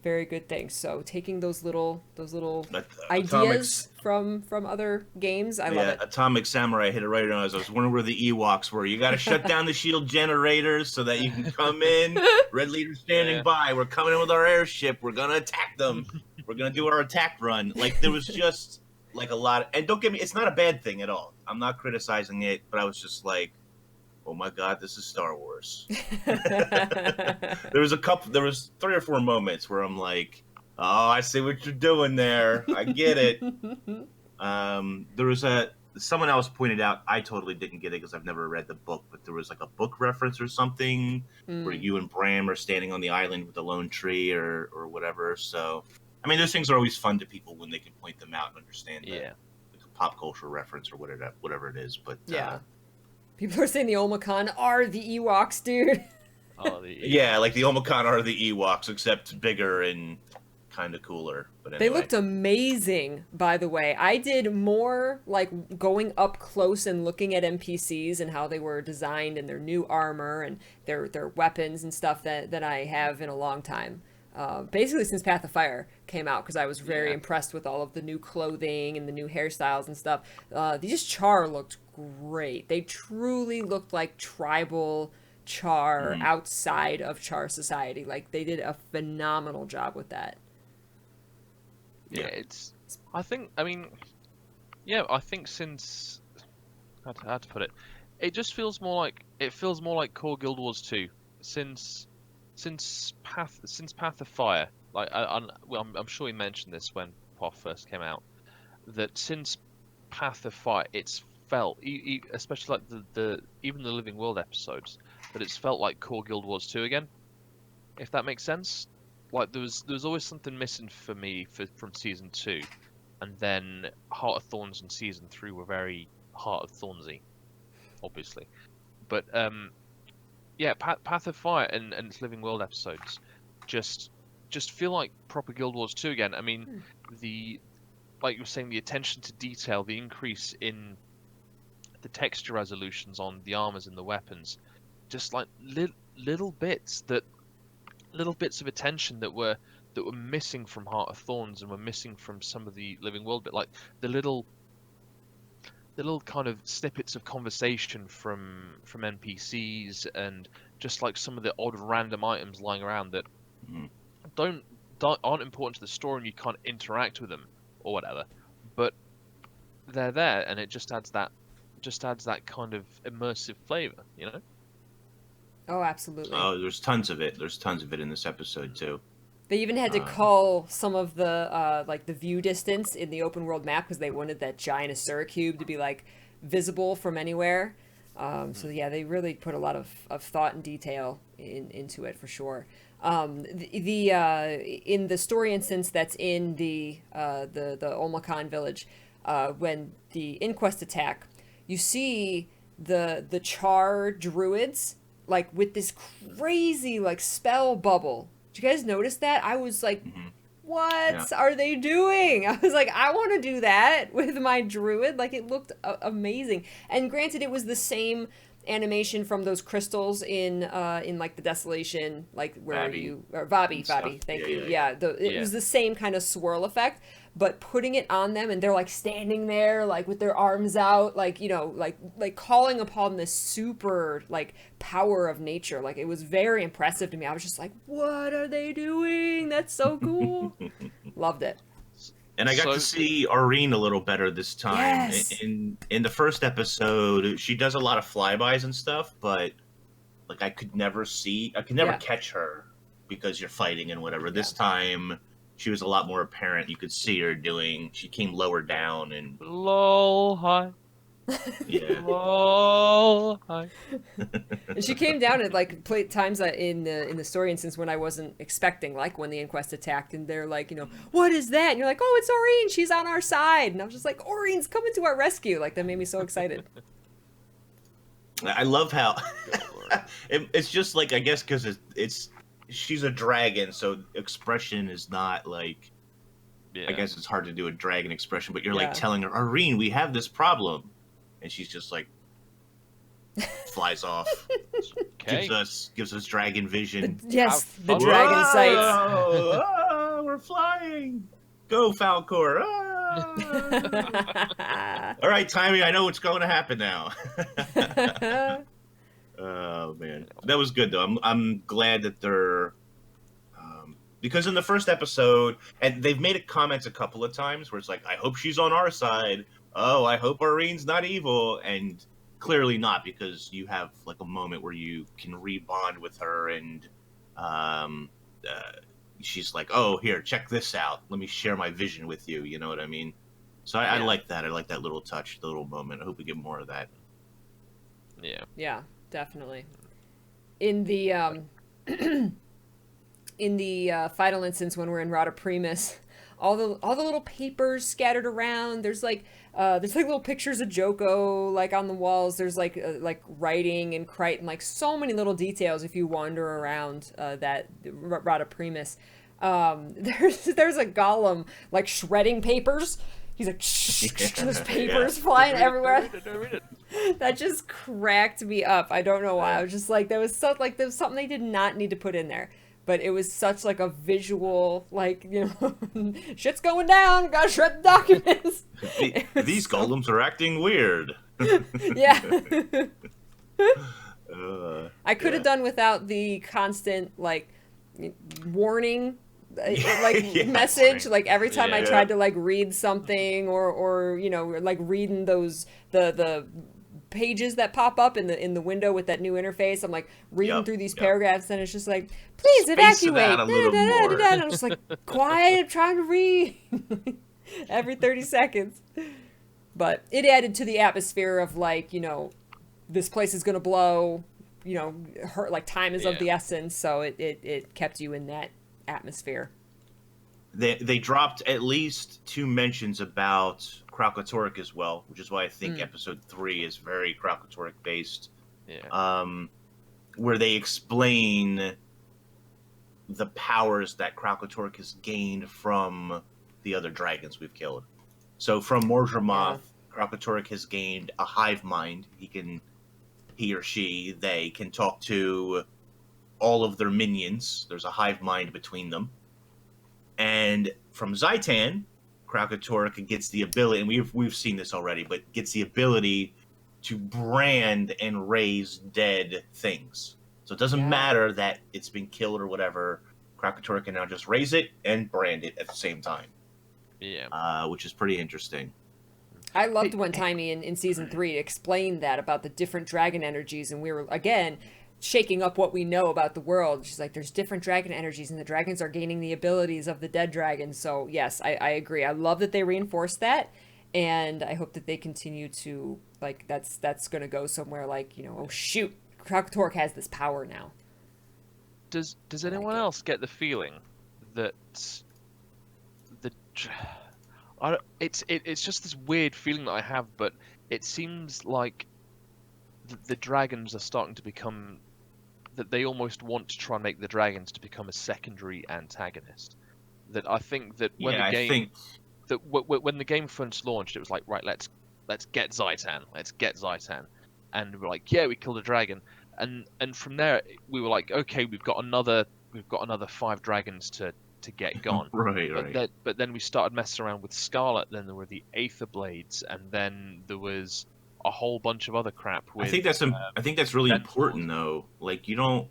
Very good things. So taking those little ideas from other games, I love it. Atomic Samurai hit it right on. I was wondering where the Ewoks were. You got to shut down the shield generators so that you can come in. Red Leader standing by. We're coming in with our airship. We're gonna attack them. We're gonna do our attack run. Like there was just like a lot. And don't get me, it's not a bad thing at all. I'm not criticizing it, but I was just like, oh my God, this is Star Wars. There was 3 or 4 moments where I'm like, oh, I see what you're doing there. I get it. There was someone else pointed out, I totally didn't get it because I've never read the book, but there was like a book reference or something where you and Bram are standing on the island with the lone tree or whatever. So, I mean, those things are always fun to people when they can point them out and understand like a pop culture reference or whatever it is. But people are saying the Olmecon are the Ewoks, dude. Oh, the Ewoks. Yeah, like the Olmecon are the Ewoks, except bigger and kind of cooler. But anyway. They looked amazing, by the way. I did more like going up close and looking at NPCs and how they were designed and their new armor and their weapons and stuff that I have in a long time. Basically since Path of Fire came out, because I was very impressed with all of the new clothing and the new hairstyles and stuff. These Char looked great. They truly looked like tribal Char outside of Char society. Like they did a phenomenal job with that. Yeah, I think since how to put it, it just feels more like core Guild Wars 2 since Path of Fire. Like I'm sure he mentioned this when PoF first came out, that since Path of Fire, it's felt, especially like the even the Living World episodes, that it's felt like core Guild Wars 2 again. If that makes sense. Like there was always something missing for me from season 2, and then Heart of Thorns and season 3 were very Heart of Thornsy, obviously. But Path of Fire and its Living World episodes just feel like proper Guild Wars 2 again. I mean, the like you were saying, the attention to detail, the increase in the texture resolutions on the armors and the weapons, just like little bits of attention that were missing from Heart of Thorns and were missing from some of the Living World bit, like the little kind of snippets of conversation from NPCs, and just like some of the odd random items lying around that don't aren't important to the story and you can't interact with them or whatever, but they're there, and it just adds that kind of immersive flavor, you know? Oh, absolutely. Oh, there's tons of it. There's tons of it in this episode too. They even had to cull some of the like the view distance in the open world map because they wanted that giant Asura cube to be like visible from anywhere. So yeah, they really put a lot of thought and detail into it for sure. In the story instance that's in the Olmacan village, when the inquest attack, you see the Char druids like with this crazy like spell bubble. Did you guys notice that? I was like, what are they doing? I was like, I want to do that with my druid. Like, it looked amazing. And granted, it was the same animation from those crystals in like the Desolation, like where Vabi, thank you. It was the same kind of swirl effect, but putting it on them, and they're like standing there like with their arms out, like, you know, like calling upon this super like power of nature. Like, it was very impressive to me. I was just like, what are they doing? That's so cool. Loved it. And I got to see Aurene a little better this time. Yes. In the first episode, she does a lot of flybys and stuff, but like I could never catch her because you're fighting and whatever. This time, she was a lot more apparent. You could see her doing. She came lower down and lol hi. Yeah. Lol hi. And she came down at like times in the story instance when I wasn't expecting, like when the inquest attacked, and they're like, you know, what is that? And you're like, oh, it's Aurene. She's on our side. And I was just like, Aurene's coming to our rescue. Like, that made me so excited. I love how it's just like, I guess because she's a dragon, so expression is not like. Yeah. I guess it's hard to do a dragon expression, but you're like telling her, Aurene, we have this problem. And she's just like flies off. Okay. Gives us dragon vision. The dragon sights. Oh, we're flying. Go, Falcor. All right, Timmy, I know what's going to happen now. Oh man, that was good though. I'm glad that they're because in the first episode, and they've made it comments a couple of times where it's like, I hope she's on our side. Oh, I hope Aurene's not evil, and clearly not, because you have like a moment where you can rebond with her, and she's like, oh, here, check this out. Let me share my vision with you. You know what I mean? So I like that. I like that little touch, the little moment. I hope we get more of that. Yeah. Yeah, definitely. In the final instance when we're in AuroraPeachy, all the little papers scattered around. There's like little pictures of Joko like on the walls. There's like writing and Crichton, like so many little details if you wander around that AuroraPeachy. There's a golem like shredding papers. He's like, there's papers flying everywhere. That just cracked me up. I don't know why. I was just like, there was something they did not need to put in there. But it was such like a visual, like, you know, shit's going down, gotta shred the documents. These golems are acting weird. Yeah. I could have done without the constant, like, warning, like, message. Right. Like, every time I tried to, like, read something or you know, like, reading those, the pages that pop up in the window with that new interface. I'm like reading through these paragraphs, and it's just like, please evacuate. And I'm just like, quiet, I'm trying to read. Every 30 seconds. But it added to the atmosphere of like, you know, this place is gonna blow, you know, like time is of the essence, so it kept you in that atmosphere. They dropped at least 2 mentions about Kralkatorrik as well, which is why I think episode 3 is very Kralkatorrik based. Yeah. Where they explain the powers that Kralkatorrik has gained from the other dragons we've killed. So from Mordremoth, Kralkatorrik has gained a hive mind. He or she, they can talk to all of their minions. There's a hive mind between them. And from Zaitan, Kralkatorrik gets the ability, and we've seen this already, but gets the ability to brand and raise dead things. So it doesn't matter that it's been killed or whatever. Kralkatorrik can now just raise it and brand it at the same time. Yeah. Which is pretty interesting. I loved when Timey in season 3 explained that about the different dragon energies, and we were again shaking up what we know about the world. She's like, there's different dragon energies, and the dragons are gaining the abilities of the dead dragons. So yes, I agree. I love that they reinforced that, and I hope that they continue to, like, that's gonna go somewhere, like, oh shoot, Kralkatorrik has this power now. Does anyone else get the feeling that the it's just this weird feeling that I have, but it seems like the dragons are starting to become that they almost want to try and make the dragons to become a secondary antagonist. That I think that when when the game first launched, it was like, right, let's get Zaitan, and we're like, yeah, we killed a dragon, and from there we were like, okay, we've got another 5 dragons to get gone. Right. But then we started messing around with Scarlet. Then there were the Aether Blades, and then there was a whole bunch of other crap. With, I think that's really important though. Like, you don't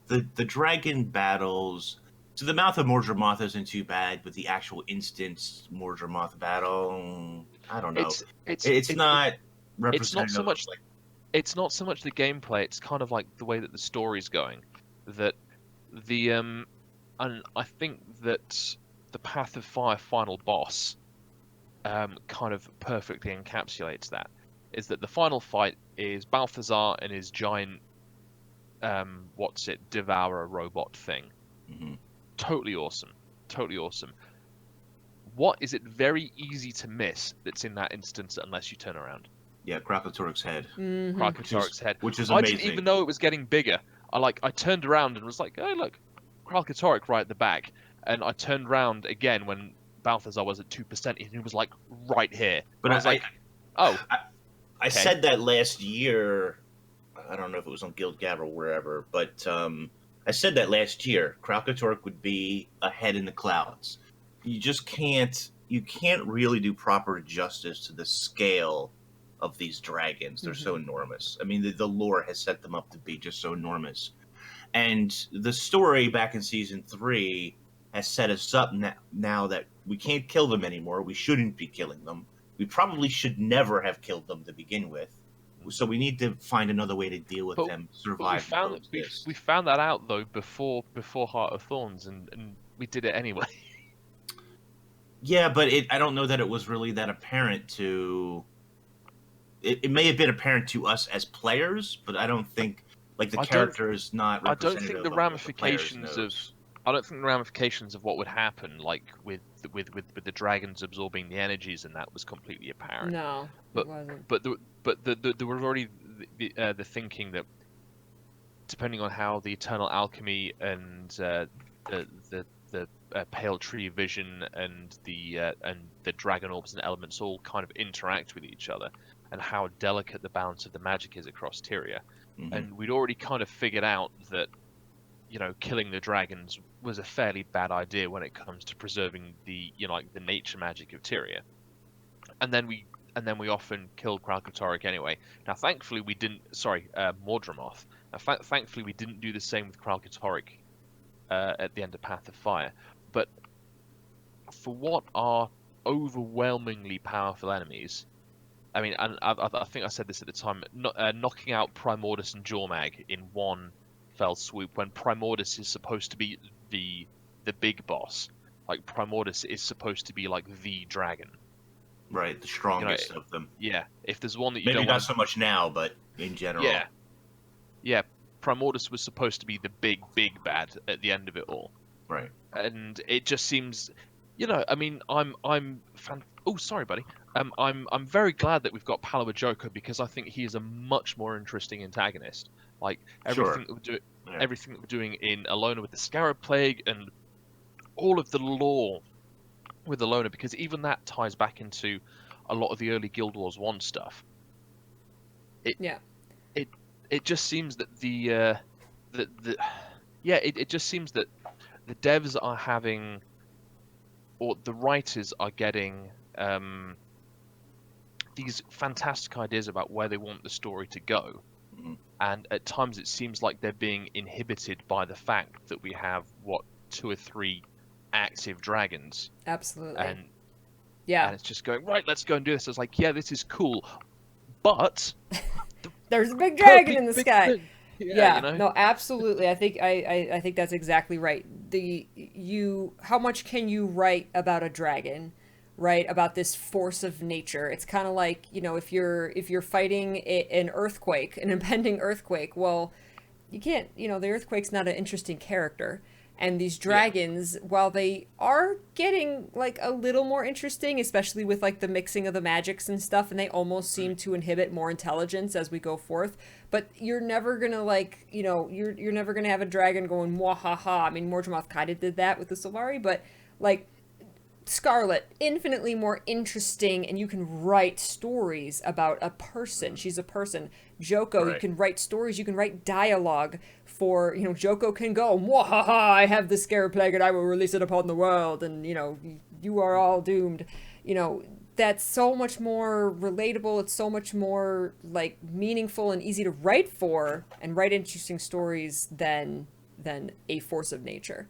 the dragon battles. So the Mouth of Mordremoth isn't too bad, but the actual instance Mordremoth battle, I don't know. It's not representative. It's not so much. It's not so much the gameplay. It's kind of like the way that the story's going. That the and I think that the Path of Fire final boss kind of perfectly encapsulates that. Is that the final fight is Balthazar and his giant Devourer robot thing. Mm-hmm. Totally awesome. What is it very easy to miss that's in that instance unless you turn around? Yeah, Kralkatorrik's head. Mm-hmm. Kralkatorrik's head, which is amazing. I didn't even know it was getting bigger. I turned around and was like, hey, look, Kralkatorrik right at the back. And I turned around again when Balthazar was at 2%, and he was like right here. But I was like, oh. I said that last year. I don't know if it was on GuildGab or wherever, but I said that last year. Kralkatorrik would be ahead in the clouds. You just can't. You can't really do proper justice to the scale of these dragons. They're so enormous. I mean, the lore has set them up to be just so enormous. And the story back in season 3 has set us up now that we can't kill them anymore. We shouldn't be killing them. We probably should never have killed them to begin with. So we need to find another way to deal with them, survive. We found that out though before Heart of Thorns, and we did it anyway. Yeah, but I don't know that it was really that apparent to. It may have been apparent to us as players, but I don't think the character is not. I don't think the ramifications of. I don't think the ramifications of what would happen, like with the dragons absorbing the energies, and that was completely apparent. No, it wasn't. But there was already the thinking that, depending on how the Eternal Alchemy and the Pale Tree Vision and the Dragon Orbs and Elements all kind of interact with each other, and how delicate the balance of the magic is across Tyria, and we'd already kind of figured out that, killing the dragons was a fairly bad idea when it comes to preserving the the nature magic of Tyria, and then we often killed Kralkatorrik anyway. Now, thankfully, we didn't. Sorry, Mordremoth. Now, thankfully, we didn't do the same with Kralkatorrik at the end of Path of Fire. But for what are overwhelmingly powerful enemies, I mean, and I think I said this at the time, knocking out Primordus and Jormag in one fell swoop, when Primordus is supposed to be the big boss. Like, Primordus is supposed to be like the dragon. Right, the strongest of them. Yeah, if there's one that you maybe don't not so much now, but in general. Yeah. Primordus was supposed to be the big bad at the end of it all. Right. And it just seems, I mean, oh, sorry, buddy. I'm very glad that we've got Palawa Joker, because I think he is a much more interesting antagonist. Like, everything that we're doing in Alona with the Scarab Plague, and all of the lore with the loner, because even that ties back into a lot of the early Guild Wars 1 stuff. Yeah. It just seems that it just seems that the devs are having, or the writers are getting, these fantastic ideas about where they want the story to go. Mhm. And at times it seems like they're being inhibited by the fact that we have, 2 or 3 active dragons. Absolutely. And yeah. it's just going, right, let's go and do this. It's like, yeah, this is cool, but there's a big dragon in the big sky. thing. Yeah, you know? no, absolutely. I think I think that's exactly right. How much can you write about a dragon, right? About this force of nature. It's kind of like, if you're fighting an earthquake, an impending earthquake, well, you can't, the earthquake's not an interesting character. And these dragons, while they are getting like a little more interesting, especially with like the mixing of the magics and stuff, and they almost seem to inhibit more intelligence as we go forth, but you're never gonna like, you're never gonna have a dragon going mwahaha. I mean, Mordremoth kind of did that with the Solari, but like Scarlet, infinitely more interesting, and you can write stories about a person. She's a person. Joko, Right. You can write stories, you can write dialogue for, Joko can go, mwahaha, I have the scare plague and I will release it upon the world, and, you are all doomed. That's so much more relatable. It's so much more, like, meaningful and easy to write for and write interesting stories than a force of nature.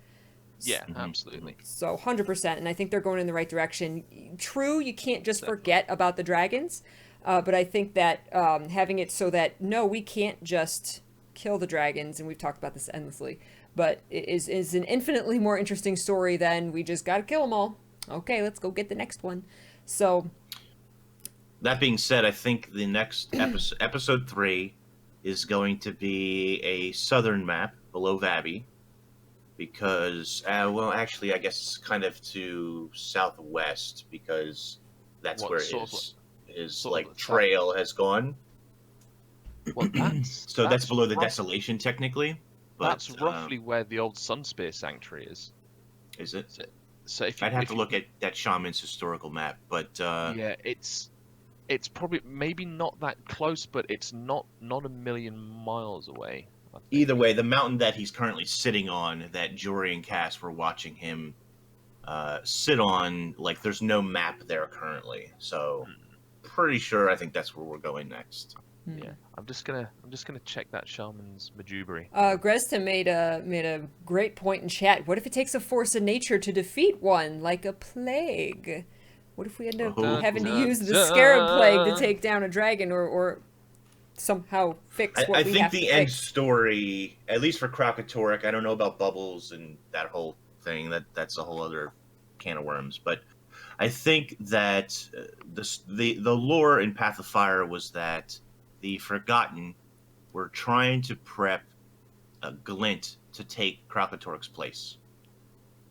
Yeah, absolutely. So 100%, and I think they're going in the right direction. True, you can't just forget about the dragons, but I think that having it so that, no, we can't just kill the dragons, and we've talked about this endlessly, but it is an infinitely more interesting story than we just gotta kill them all. Okay, let's go get the next one. So that being said, I think the next episode 3, is going to be a southern map below Vabi. Because, well, actually, I guess it's kind of to southwest, because that's where his like trail has gone. Well, that's below the desolation, technically. But, that's roughly where the old Sunspear Sanctuary is. Is it? So if I'd have to look at that shaman's historical map, but yeah, it's probably maybe not that close, but it's not a million miles away. Either way, the mountain that he's currently sitting on, that Jory and Cass were watching him sit on, like, there's no map there currently. So, pretty sure I think that's where we're going next. Yeah, I'm just gonna check that shaman's Majubari. Gresta made a great point in chat. What if it takes a force of nature to defeat one, like a plague? What if we end up having to use the Scarab Plague to take down a dragon, or somehow fix what we have to fix? I think the end story, at least for Krakatorrik, I don't know about Bubbles and that whole thing. That's a whole other can of worms. But I think that the lore in Path of Fire was that the Forgotten were trying to prep Glint to take Krakatorrik's place.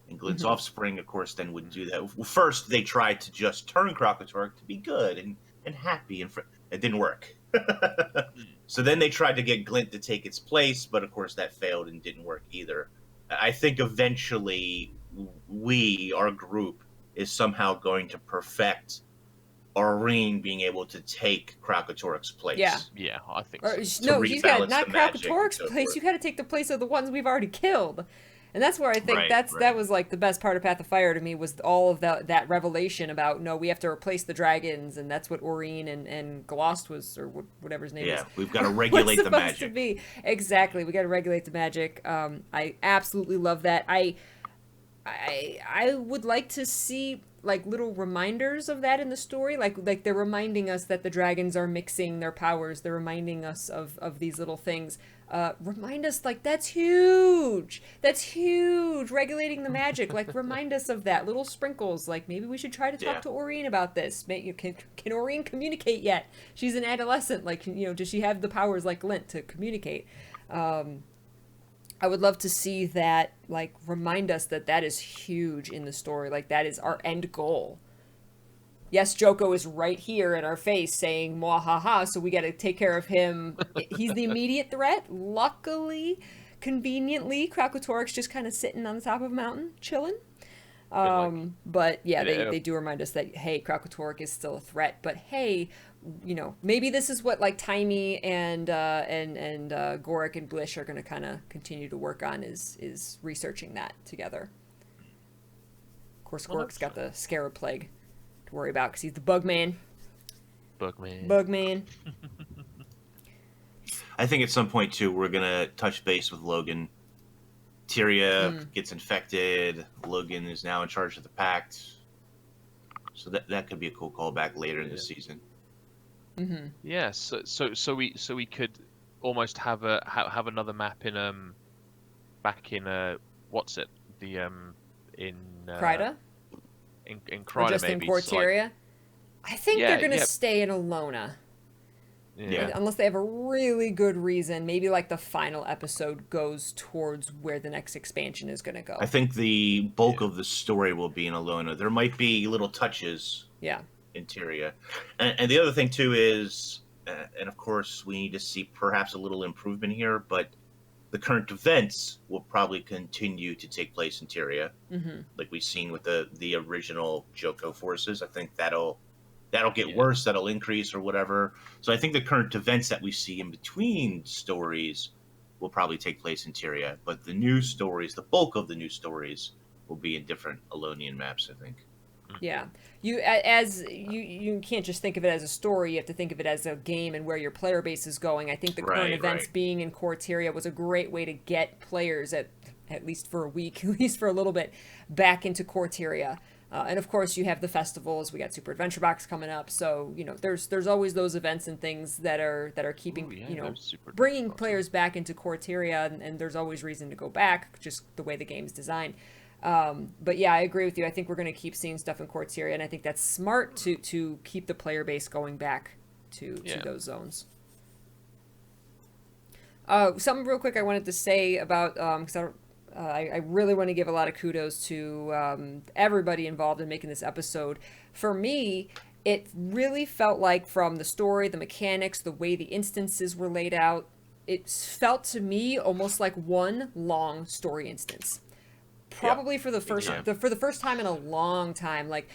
And Glint's offspring, of course, then would do that. Well, first, they tried to just turn Krakatorrik to be good and happy, and it didn't work. So then they tried to get Glint to take its place, but of course that failed and didn't work either. I think eventually our group, is somehow going to perfect Aurene being able to take Krakatorrik's place. Yeah, I think so. No, he's got not Krakatorrik's place. You got to take the place of the ones we've already killed. And that's where I think that was like the best part of Path of Fire to me, was all of that revelation about, no, we have to replace the dragons, and that's what Aurene and Glost was, or whatever his name is. Yeah, we've got to regulate the magic. To be. Exactly, we got to regulate the magic. I absolutely love that. I would like to see like little reminders of that in the story, like they're reminding us that the dragons are mixing their powers. They're reminding us of these little things. Remind us, like, that's huge. Regulating the magic, like, remind us of that. Little sprinkles, like, maybe we should try to talk to Aurene about this. Can Aurene communicate yet? She's an adolescent. Like, does she have the powers like Glint to communicate? I would love to see that, like, remind us that is huge in the story. Like, that is our end goal. Yes, Joko is right here in our face saying, mwahaha, so we got to take care of him. He's the immediate threat. Luckily, conveniently, Krakatorrik's just kind of sitting on the top of a mountain, chilling. But yeah, Yeah. they do remind us that, hey, Kralkatorrik is still a threat, but hey, maybe this is what like Timey and Gorik and Blish are going to kind of continue to work on is researching that together. Of course, Gorik's got the Scarab Plague to worry about because he's the bug man. Bug man. I think at some point too we're gonna touch base with Logan. Tyria gets infected. Logan is now in charge of the Pact, so that could be a cool callback later in the season. Mm-hmm. Yeah, so we could almost have another map in back in what's it, the in Kryda? in Or Kryda just maybe. in Corteria? I think they're going to yeah. stay in Alona. Yeah. Unless they have a really good reason. Maybe like the final episode goes towards where the next expansion is going to go. I think the bulk of the story will be in Alona. There might be little touches in Tyria. And the other thing too is, and of course we need to see perhaps a little improvement here, but the current events will probably continue to take place in Tyria. Mm-hmm. Like we've seen with the original Joko forces. I think that'll get worse, that'll increase or whatever. So I think the current events that we see in between stories will probably take place in Tyria, but the new stories, the bulk of the new stories, will be in different Alonian maps, I think. Yeah, you can't just think of it as a story. You have to think of it as a game and where your player base is going. I think the current events being in Corteria was a great way to get players at least for a week, at least for a little bit, back into Corteria. And of course, you have the festivals. We got Super Adventure Box coming up, so there's always those events and things that are keeping bringing players back into Corteria, and there's always reason to go back, just the way the game's designed. But yeah, I agree with you. I think we're going to keep seeing stuff in Corteria, and I think that's smart to keep the player base going back to those zones. Something real quick I wanted to say about because I really want to give a lot of kudos to everybody involved in making this episode. For me, it really felt like from the story, the mechanics, the way the instances were laid out, it felt to me almost like one long story instance. Probably for the first time in a long time, like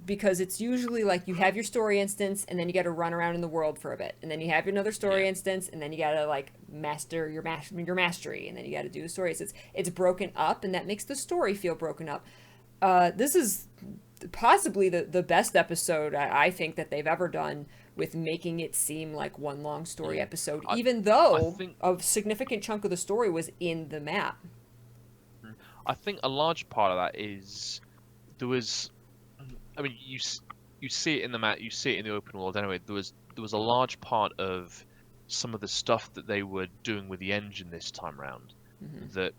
because it's usually like you have your story instance and then you got to run around in the world for a bit, and then you have another story instance, and then you got to like master your mastery, and then you got to do the story. It's broken up, and that makes the story feel broken up. This is possibly the best episode I think that they've ever done with making it seem like one long story episode, even though a significant chunk of the story was in the map. I think a large part of that is there was, I mean, you see it in the map, you see it in the open world anyway. There was a large part of some of the stuff that they were doing with the engine this time round that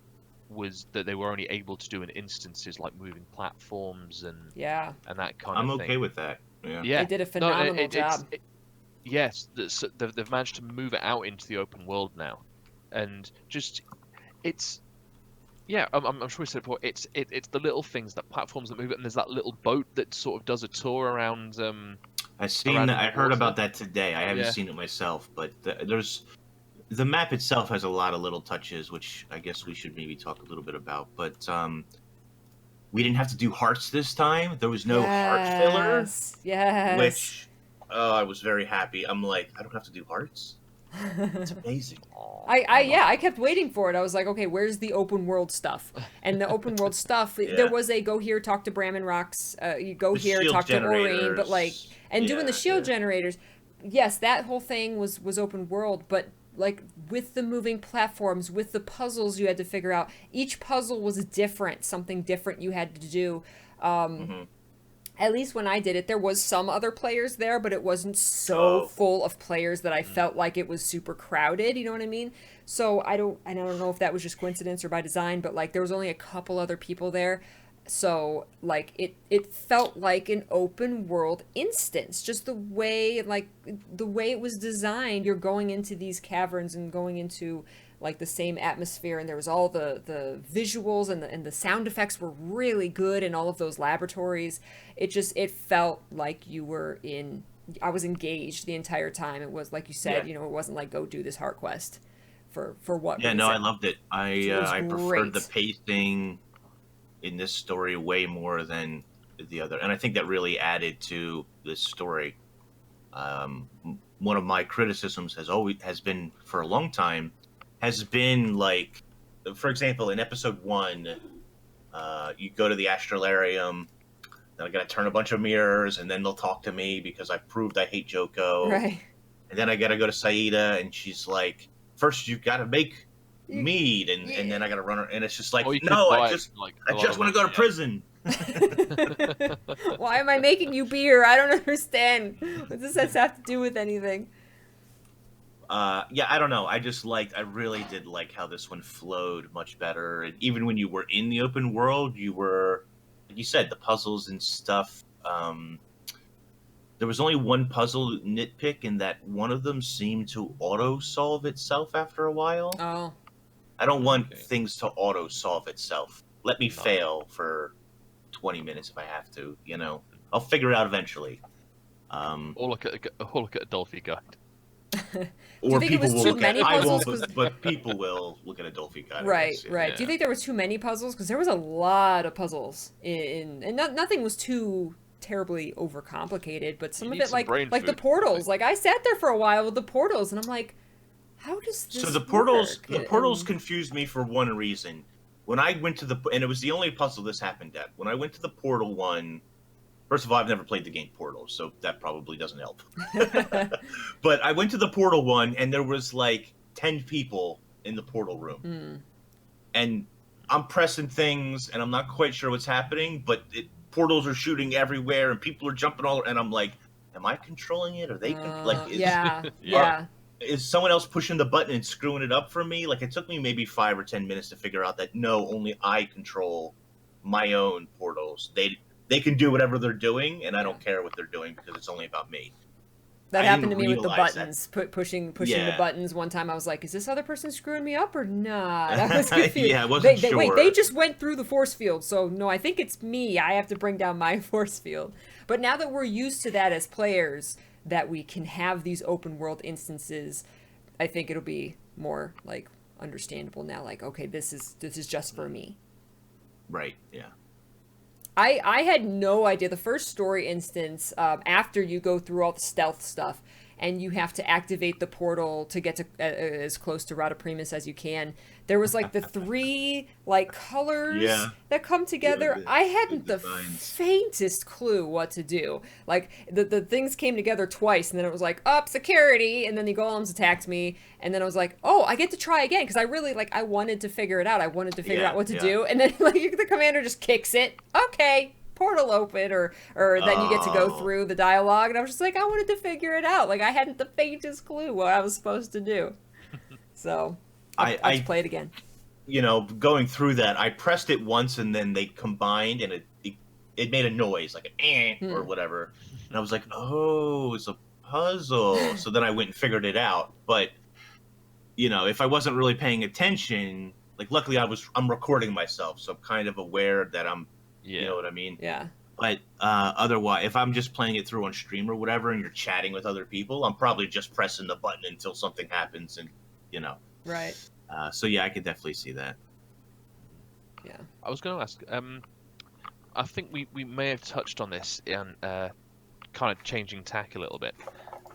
they were only able to do in instances like moving platforms and that kind of thing. I'm okay with that. Yeah, they did a phenomenal job. Yes, they've managed to move it out into the open world now, and just it's. Yeah, I'm sure we said it before. It's the little things, that platforms that move it, and there's that little boat that sort of does a tour around. I've seen that. I heard about that today. I haven't seen it myself, but the map itself has a lot of little touches, which I guess we should maybe talk a little bit about. But we didn't have to do hearts this time. There was no heart filler. Yes. Which I was very happy. I'm like, I don't have to do hearts. It's amazing. I kept waiting for it. I was like, okay, where's the open world stuff? And the open world stuff, there was a go here, talk to Bram and Rocks. You go here, talk to Maureen, but like, and doing the shield generators. Yes, that whole thing was open world, but like with the moving platforms, with the puzzles you had to figure out, each puzzle was different, something different you had to do. At least when I did it, there was some other players there, but it wasn't so full of players that I felt like it was super crowded. You know what I mean? So I don't know if that was just coincidence or by design, but like there was only a couple other people there. So like it felt like an open world instance, just the way it was designed. You're going into these caverns and going into like the same atmosphere, and there was all the visuals and the sound effects were really good in all of those laboratories. It felt like I was engaged the entire time. It was like you said, it wasn't like go do this heart quest for what reason. No, I loved it. I preferred the pacing. in this story way more than the other, and I think that really added to this story. One of my criticisms has been for a long time has been like, for example, in episode 1, you go to the astralarium, then I gotta turn a bunch of mirrors, and then they'll talk to me because I proved I hate Joko. Right. And then I gotta go to Saida, and she's like, first you gotta make mead, and then I gotta run her, and it's just like, Or you could no, buy I it just for, like, I a lot just of want to go money, to yeah. prison. Why am I making you beer? I don't understand. What does this have to do with anything? Yeah, I don't know. I really did like how this one flowed much better. And even when you were in the open world, you were, like you said, the puzzles and stuff. There was only one puzzle nitpick, in that one of them seemed to auto solve itself after a while. Oh. I don't want Okay. things to auto solve itself. Let me No. fail for 20 minutes if I have to. I'll figure it out eventually. Or look at a Dolphy guide. Do you Or think it people was will too look at. many I puzzles? won't, but people will look at a Dolphy guide. I Right, guess, yeah. right. Do you think there was too many puzzles? Because there was a lot of puzzles and nothing was too terribly overcomplicated, but some You of need it, some brain like the food, portals. Like I sat there for a while with the portals, and I'm like, how does this So the portals, work? confused me for one reason. When I went to and it was the only puzzle this happened at. When I went to the portal one, first of all, I've never played the game Portal, so that probably doesn't help. But I went to the portal one, and there was like 10 people in the portal room, Mm. and I'm pressing things, and I'm not quite sure what's happening, but portals are shooting everywhere, and people are jumping all, and I'm like, am I controlling it? Are they Yeah, Yeah. yeah. is someone else pushing the button and screwing it up for me? Like, it took me maybe 5 or 10 minutes to figure out that no, only I control my own portals. They can do whatever they're doing, and I don't care what they're doing because it's only about me. That I happened to didn't me with the realize buttons. Pushing the Yeah. buttons one time. I was like, "Is this other person screwing me up or not?" I was confused. Yeah, I wasn't Wait, sure. they just went through the force field, so no, I think it's me. I have to bring down my force field. But now that we're used to that as players, that we can have these open world instances, I think it'll be more like understandable now. Like, okay, this is just for me. Right, yeah. I had no idea. The first story instance, after you go through all the stealth stuff, and you have to activate the portal to get to as close to Rada Primus as you can. There was like the 3 like colors Yeah. that come together. the- I hadn't the the designs. faintest clue what to do. Like the things came together twice, and then it was like up security, and then the golems attacked me, and then I was like, oh, I get to try again because I really I wanted to figure it out. I wanted to figure Yeah, out what to yeah. do, and then like the commander just kicks it. Okay, portal open, or then you get to go Oh. through the dialogue, and I was just like, I wanted to figure it out. Like I hadn't the faintest clue what I was supposed to do. So I'll I just play it again. Going through that, I pressed it once, and then they combined, and it made a noise, like an or whatever. And I was like, oh, it's a puzzle. So then I went and figured it out. But, if I wasn't really paying attention, like, luckily I'm recording myself, so I'm kind of aware that Yeah. you know what I mean? Yeah. But otherwise, if I'm just playing it through on stream or whatever, and you're chatting with other people, I'm probably just pressing the button until something happens, and, Right. So yeah, I could definitely see that. Yeah. I was going to ask. I think we may have touched on this in kind of changing tack a little bit,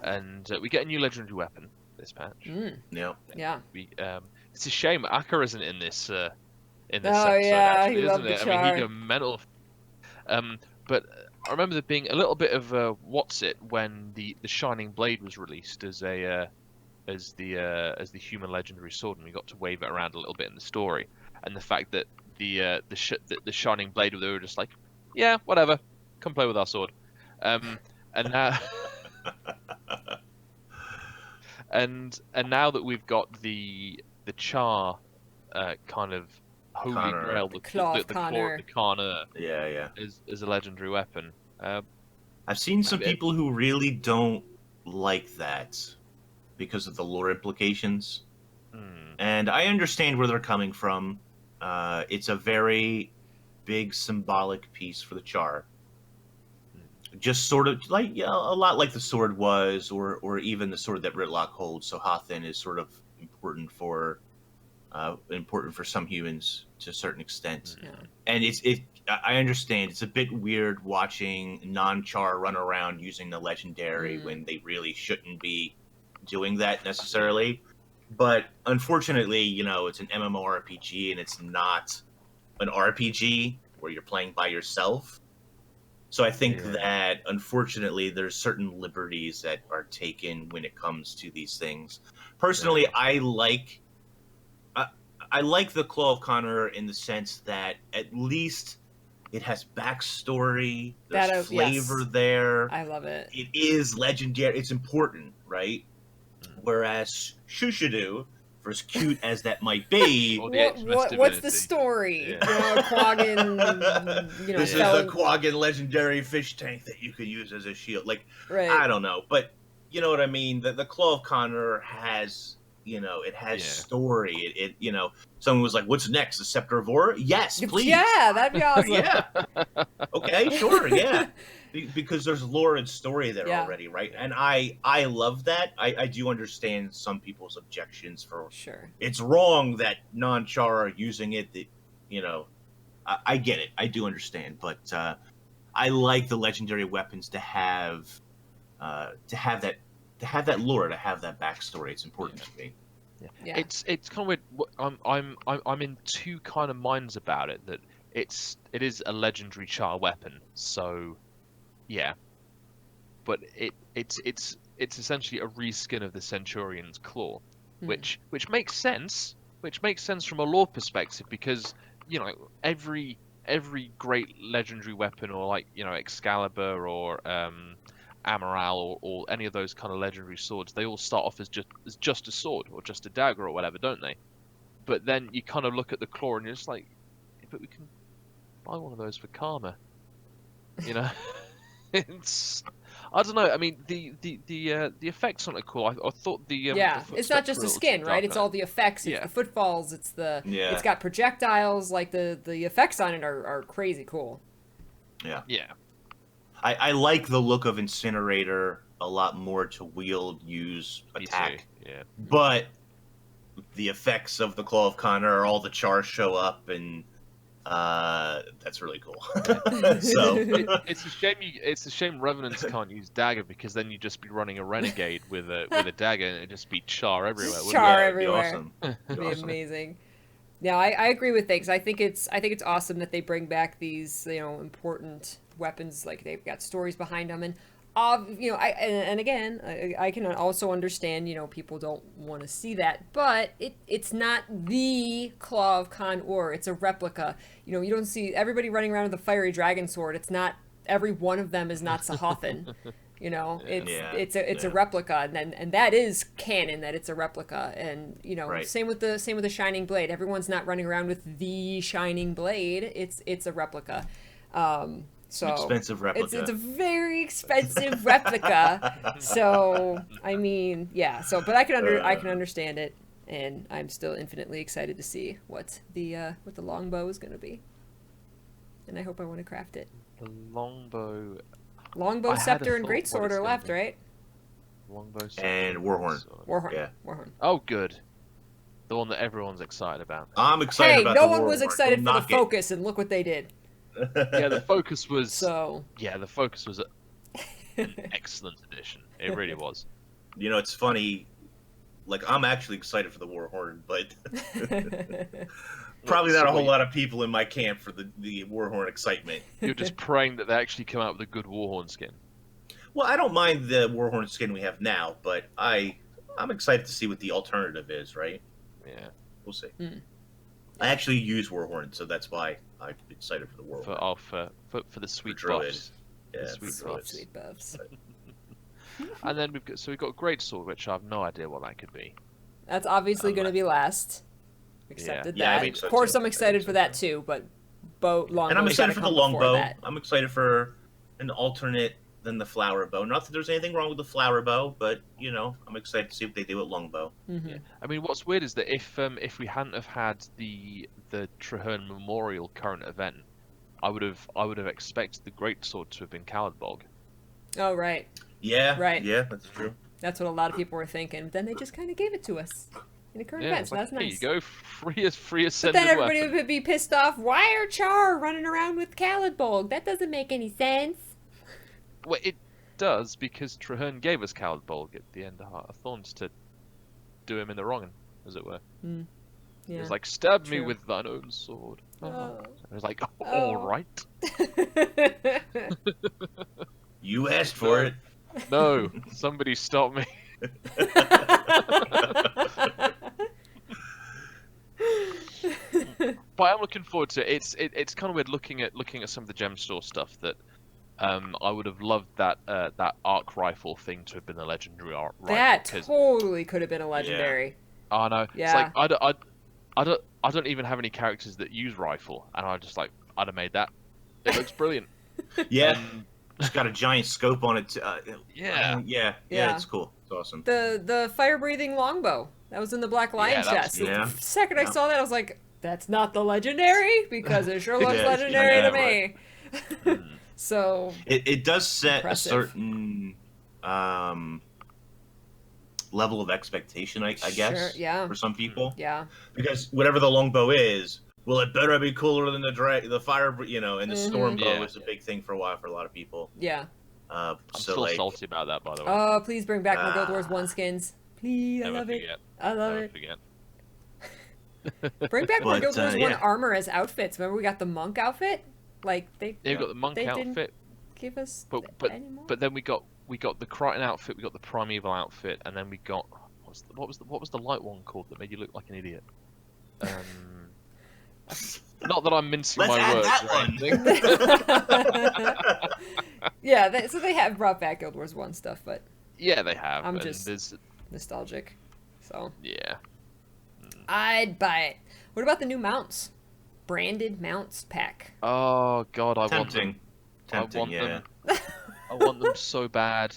and we get a new legendary weapon this patch. Yeah. Yeah. It's a shame Akka isn't in this Oh, episode, yeah, actually, he isn't loved the it? I mean, char. he go mental. But I remember there being a little bit of what's it when the Shining Blade was released as the human legendary sword, and we got to wave it around a little bit in the story, and the fact that the Shining Blade, they were just like, yeah, whatever, come play with our sword, and now and now that we've got the char kind of holy Connor. grail, The Claw of the Connor. Connor Yeah. is a legendary weapon. I've seen some Yeah. people who really don't like that because of the lore implications, and I understand where they're coming from. It's a very big symbolic piece for the char. Just sort of like a lot like the sword was, or even the sword that Ritlock holds. So Hothin is sort of important for important for some humans to a certain extent. Yeah. And I understand it's a bit weird watching non-char run around using the legendary when they really shouldn't be doing that necessarily. But unfortunately, it's an MMORPG and it's not an RPG where you're playing by yourself. So I think that unfortunately there's certain liberties that are taken when it comes to these things. Personally, I like the Claw of Connor in the sense that at least it has backstory, there's flavor there. I love it. It is legendary. It's important, right? Whereas Shushadu, for as cute as that might be, what's the story? Yeah. Quaggin, this is the Quaggin legendary fish tank that you could use as a shield. Like, I don't know, but you know what I mean. The Claw of Connor has, it has story. It someone was like, "What's next? The Scepter of Aura?" Yes, please. Yeah, that'd be awesome. Yeah. Okay, sure. Yeah. Because there's lore and story there already, right? And I love that. I do understand some people's objections for it's wrong that non-char are using it. That I get it. I do understand, but I like the legendary weapons to have that lore, to have that backstory. It's important to me. Yeah. It's kind of weird. I'm in two kind of minds about it. That it is a legendary char weapon, so. Yeah, but it's essentially a reskin of the Centurion's Claw, which makes sense. Which makes sense from a lore perspective because every great legendary weapon, or like Excalibur or Amaral or any of those kind of legendary swords, they all start off as just a sword or just a dagger or whatever, don't they? But then you kind of look at the claw and you're just like, but we can buy one of those for karma, It's, I don't know. I mean, the effects on it are cool. I thought the it's not just the skin, right? It's all the effects. It's the footfalls. It's it's got projectiles. Like the effects on it are crazy cool. Yeah. Yeah. I like the look of Incinerator a lot more to wield, use, attack. Yeah. But the effects of the Claw of Connor, all the chars show up and. That's really cool. So it's a shame Revenants can't use dagger because then you'd just be running a renegade with a dagger and it'd just be char everywhere. Char everywhere. It'd be amazing. Yeah, I agree with things. I think it's awesome that they bring back these important weapons. Like they've got stories behind them, and I can also understand people don't want to see that, but it's not the Claw of Con-Ur. It's a replica. You don't see everybody running around with a fiery dragon sword. It's not every one of them is not Sahothin. It's a replica, and that is canon that it's a replica, and same with the Shining Blade. Everyone's not running around with the Shining Blade. It's a replica. So expensive replica. It's a very expensive replica. So I mean, yeah. So, but I can understand it, and I'm still infinitely excited to see what the longbow is going to be, and I hope I want to craft it. The longbow, scepter, and greatsword are left, right? Longbow, scepter, and warhorn. Warhorn. Yeah. Warhorn. Oh, good. The one that everyone's excited about. I'm excited about. Hey, no one was excited for the focus, and look what they did. Yeah, the focus was an excellent addition. It really was. It's funny. Like, I'm actually excited for the Warhorn, but probably not a whole lot of people in my camp for the Warhorn excitement. You're just praying that they actually come out with a good Warhorn skin. Well, I don't mind the Warhorn skin we have now, but I'm excited to see what the alternative is, right? Yeah. We'll see. I actually use Warhorn, so that's why I'm excited for the Warhorn. For the sweet buffs. Yeah, sweet buffs. And then we've got Greatsword, which I have no idea what that could be. That's obviously going to be last. Accepted that. I mean, of course, I'm excited for that too, but longbow. And I'm excited for the longbow. I'm excited for an alternate than the flower bow. Not that there's anything wrong with the flower bow, but I'm excited to see what they do with longbow. Mm-hmm. Yeah. I mean, what's weird is that if we hadn't have had the Traherne Memorial current event, I would have expected the greatsword to have been Caladbog. Oh right. Yeah. Right. Yeah, that's true. That's what a lot of people were thinking. Then they just kind of gave it to us. in the current Yeah, event, it's so like, that's here you nice. go, free But ascended then everybody weapon. would be pissed off. Why are Char running around with Cowlitbolg? That doesn't make any sense. Well, it does, because Traherne gave us Coward Bolg at the end of Heart of Thorns to do him in the wrong, as it were. Mm, It yeah. was like, stab me true. with thine own sword. Oh. I was like, all Oh. right. You asked for it. No, somebody stop me. But I'm looking forward to it. It's kind of weird looking at some of the gem store stuff that I would have loved that arc rifle thing to have been a legendary arc rifle. That 'Cause totally could have been a legendary. I know. Yeah. It's like I don't even have any characters that use rifle, and I just like I'd have made that. It looks brilliant. Yeah. And, It's got a giant scope on it. yeah. Yeah, Yeah. it's cool. It's awesome. The fire breathing longbow that was in the Black Lion that was- chest. yeah. The second I Yeah. saw that, I was like, "That's not the legendary," because it sure looks Yeah, legendary yeah, to me. Mm. So It does set Impressive. a certain level of expectation, I guess, Sure, yeah. for some people. yeah, Because whatever the longbow is, well, it better be cooler than the fire, and the Mhm. storm bow Yeah. is a big thing for a while for a lot of people. yeah. Uh, I'm so still like, salty about that, by the way. Oh, please bring back more Guild Wars Ah. 1 skins. Please, I Never love it. forget. I love Never it. forget. Bring back more But, Guild Wars 1 yeah. armor as outfits. Remember we got the monk outfit? Like they Yeah, we got the monk they didn't outfit, give us but anymore. but then we got the Crichton outfit, we got the Primeval outfit, and then we got what was the light one called that made you look like an idiot? Not that I'm mincing Let's my add words that or one. anything. Yeah, so they have brought back Guild Wars 1 stuff, but Yeah, they have. I'm and just- there's nostalgic. So yeah. I'd buy it. What about the new mounts? Branded mounts pack. Oh god, I want them. Tempting, I want yeah. them. I want them so bad.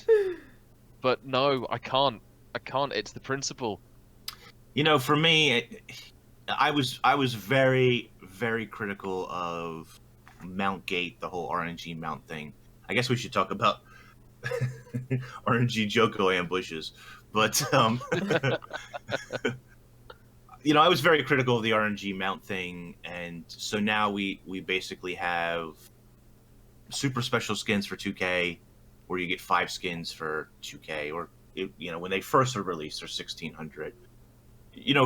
But no, I can't. It's the principle. For me, I was very, very critical of Mount Gate, the whole RNG mount thing. I guess we should talk about RNG Joko ambushes, but I was very critical of the RNG mount thing, and so now we basically have super special skins for 2K, where you get 5 skins for 2K, or when they first were released, they're 1,600.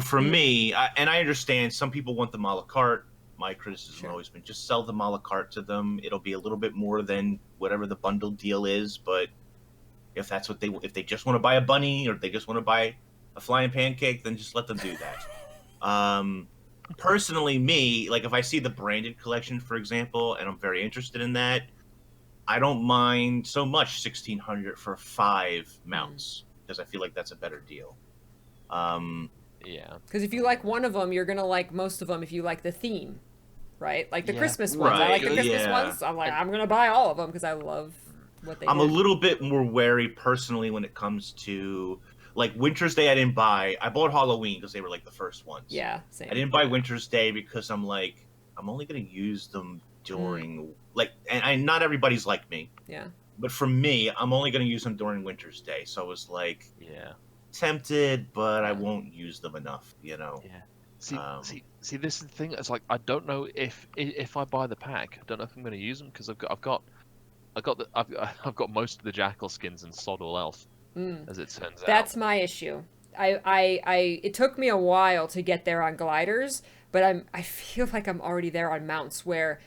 For me, and I understand some people want them a la carte. My criticism Sure. has always been just sell them a la carte to them. It'll be a little bit more than whatever the bundle deal is, but if that's what if they just want to buy a bunny or they just want to buy a flying pancake, then just let them do that. Personally, me, like if I see the branded collection, for example, and I'm very interested in that, I don't mind so much 1,600 for 5 mounts because I feel like that's a better deal. Yeah. Because if you like one of them, you're gonna like most of them if you like the theme, right? Like the Yeah. Christmas ones. I like the Right, Christmas yeah. ones. I'm like, I'm gonna buy all of them because I love what they I'm a did. little bit more wary personally when it comes to like Winter's Day. I didn't buy. I bought Halloween because they were like the first ones. Yeah, same. I didn't buy Winter's Day because I'm like, I'm only gonna use them during and not everybody's like me. Yeah. But for me, I'm only gonna use them during Winter's Day. So I was like Yeah. tempted, but I Yeah. won't use them enough. Yeah. See, Um, see. This is the thing. It's like I don't know if I buy the pack. I don't know if I'm going to use them because I've got most of the Jackal skins and sod all else, as it turns That's out. my issue. It took me a while to get there on gliders, but I feel like I'm already there on mounts where,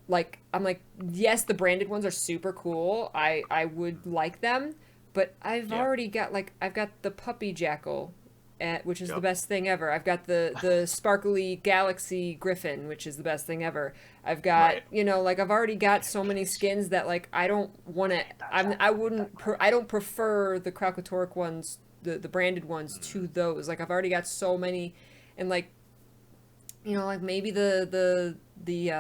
like, I'm like, yes, the branded ones are super cool. I would like them, but I've Yeah. already got I've got the puppy jackal, which is the Yep. best thing ever. I've got the sparkly galaxy griffin, which is the best thing ever. I've got Right. I've already got so many skins that like I don't want to. I don't prefer the Kralkatork ones, the branded ones to those. Like I've already got so many, and like like maybe the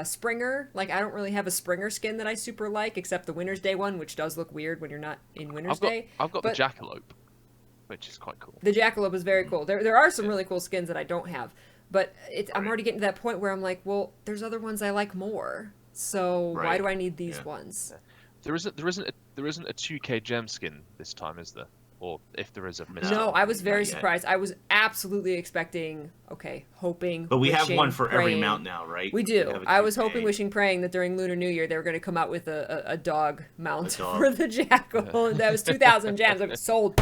Springer. Like I don't really have a Springer skin that I super like, except the Winter's Day one, which does look weird when you're not in Winter's Day. I've got the but- Jackalope, which is quite cool. The Jackalope is very cool. There are some really cool skins that I don't have, but I'm already getting to that point where I'm like, well, there's other ones I like more. So why Right. do I need these Yeah. ones? There isn't a 2K gem skin this time, is there? or if there is a mystery. No, I was very not yet. surprised. I was absolutely expecting, hoping, But we have wishing, one for every praying. mount now, right? We do. have a I was 2K. hoping, wishing, praying that during Lunar New Year they were going to come out with a dog mount A dog. for the jackal. And that was 2,000 gems. I'm sold.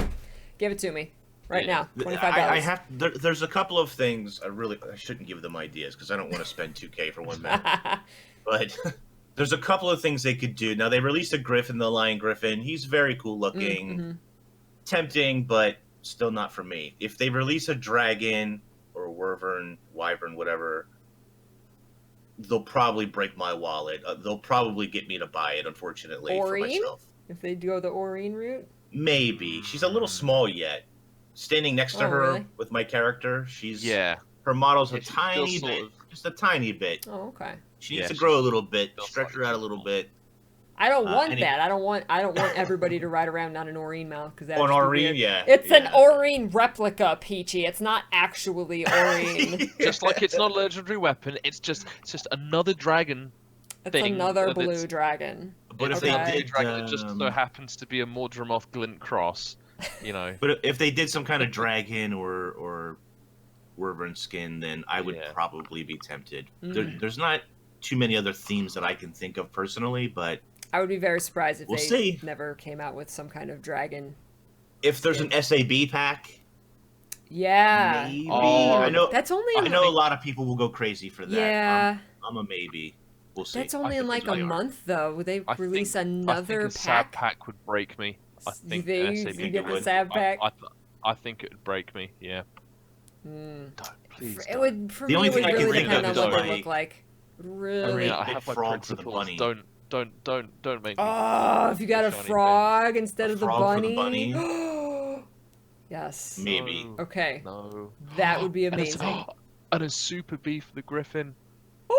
Give it to me right now. $25. I have. There's a couple of things I shouldn't give them ideas because I don't want to spend 2K for one mount. But there's a couple of things they could do. Now they released a Griffin, the Lion Griffin. He's very cool looking, Mm-hmm. tempting, but still not for me. If they release a dragon or a wyvern, whatever, they'll probably break my wallet. They'll probably get me to buy it, unfortunately, for Aurene? myself. If they go the Aurene route? Maybe. She's a little small yet. Standing next to Oh, her really? with my character, she's Yeah. her model's Yeah, a she's tiny still bit, sort just a tiny bit. Oh, okay. She needs Yeah, to she's grow a little bit, still stretch her slightly out a too little small. bit. I don't want any- that. I don't want everybody to ride around on an Aurene mount because that's On too Aurene, weird. yeah. It's an yeah. Aurene replica, Peachy. It's not actually Aurene. Just like it's not a legendary weapon, it's just another dragon. It's thing another that blue it's- dragon. But if It's they not a did, dragon, it just so happens to be a Mordremoth glint cross. You know. but if they did some kind of dragon or wyvern skin, then I would Yeah. probably be tempted. Mm. There's not too many other themes that I can think of personally, but I would be very surprised if We'll they see. never came out with some kind of dragon. if there's an SAB pack, Yeah. maybe. Oh, I know. That's only in I know a lot of people will go crazy for that. Yeah. I'm a maybe. We'll see. That's only in think like it's a like- month though. Would they I release think another a SAB pack? pack would break me. I You think think SAB you get the would. SAB pack? I think it would break me. Yeah. Mm. Don't, please. It would for The me. only It would thing I can really think depend of on is what they like- look like. don't. Really. I Big have my frog for the principles. bunny. Don't make me. Oh, if you got a shiny thing. frog instead A of the frog for bunny. the bunny? Yes. Maybe. No, Okay. No. That would be And it's- amazing. And a super bee for the griffin. Ooh!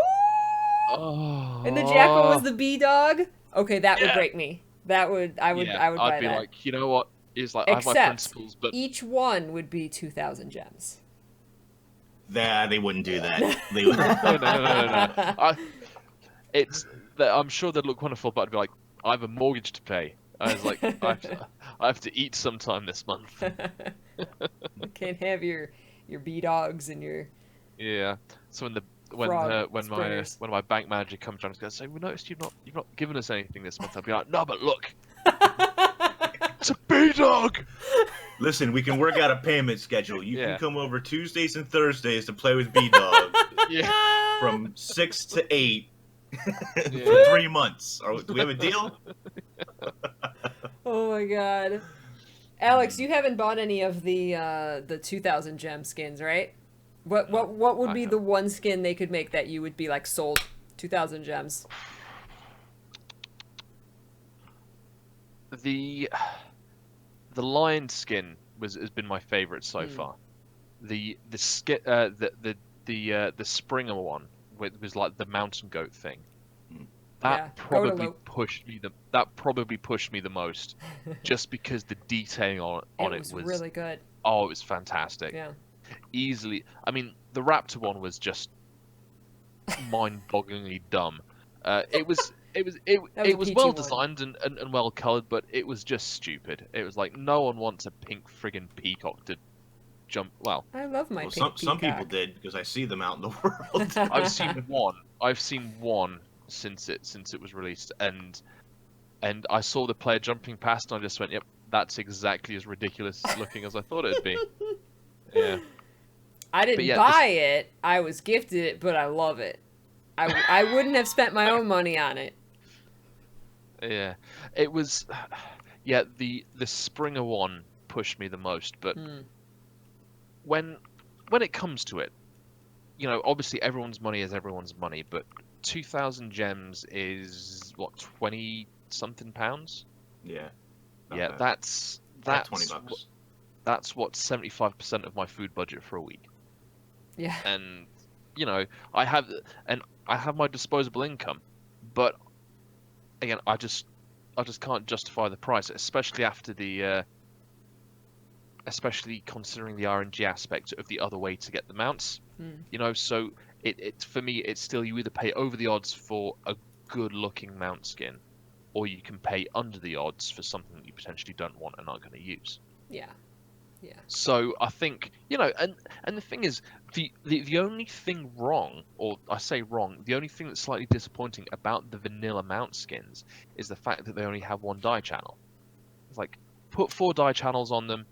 Oh. And the jackal was the bee dog. Okay, that would Yeah. break me. That would I would Yeah, I would buy I'd be that. like, you know what? It's like I have my Except principles, but each one would be 2,000 gems. They wouldn't do that. They would. no. I'm sure they'd look wonderful, but I'd be like, I have a mortgage to pay. I was like, I have to eat sometime this month. You can't have your bee dogs and your Yeah. So when Frog my sprayers. bank manager comes around and goes, "So we noticed you've not given us anything this month." I'll be like, "No, but look, it's a bee dog." Listen, we can work out a payment schedule. You Yeah. can come over Tuesdays and Thursdays to play with B-Dog Yeah. from 6 to 8 for Yeah. 3 months. Do we have a deal? Oh my god. Alex, you haven't bought any of the 2,000 gem skins, right? What would I be the one skin they could make that you would be like sold 2,000 gems? The lion skin has been my favorite so far. The Springer one was like the mountain goat thing. That Yeah, probably Goatalope. pushed me the most, just because the detailing on It it was really good. oh, it was fantastic. Yeah. Easily, I mean, the Raptor one was just mind-bogglingly dumb. It was a well peachy one. designed and well colored, but it was just stupid. It was like no one wants a pink friggin' peacock to jump. Well, I love my Well, pink some people peacock. did because I see them out in the world. I've seen one. I've seen one since it was released, and I saw the player jumping past, and I just went, "Yep, that's exactly as ridiculous looking as I thought it'd be." Yeah. I didn't yeah, buy it. I was gifted it, but I love it. I wouldn't have spent my own money on it. Yeah, it was. Yeah, the Springer one pushed me the most, but when it comes to it, you know, obviously everyone's money is everyone's money, but 2,000 gems is what, 20 something pounds? Yeah. Not Yeah, bad. that's About $20. that's what 75% of my food budget for a week. Yeah. And you know, I have my disposable income, but again, I just can't justify the price, especially after especially considering the RNG aspect of the other way to get the mounts. You know, so it for me, it's still, you either pay over the odds for a good looking mount skin, or you can pay under the odds for something that you potentially don't want and aren't going to use. Yeah. Yeah. So I think, and the thing is, the only thing wrong, or I say wrong, the only thing that's slightly disappointing about the vanilla mount skins is the fact that they only have one die channel. It's like, put 4 die channels on them,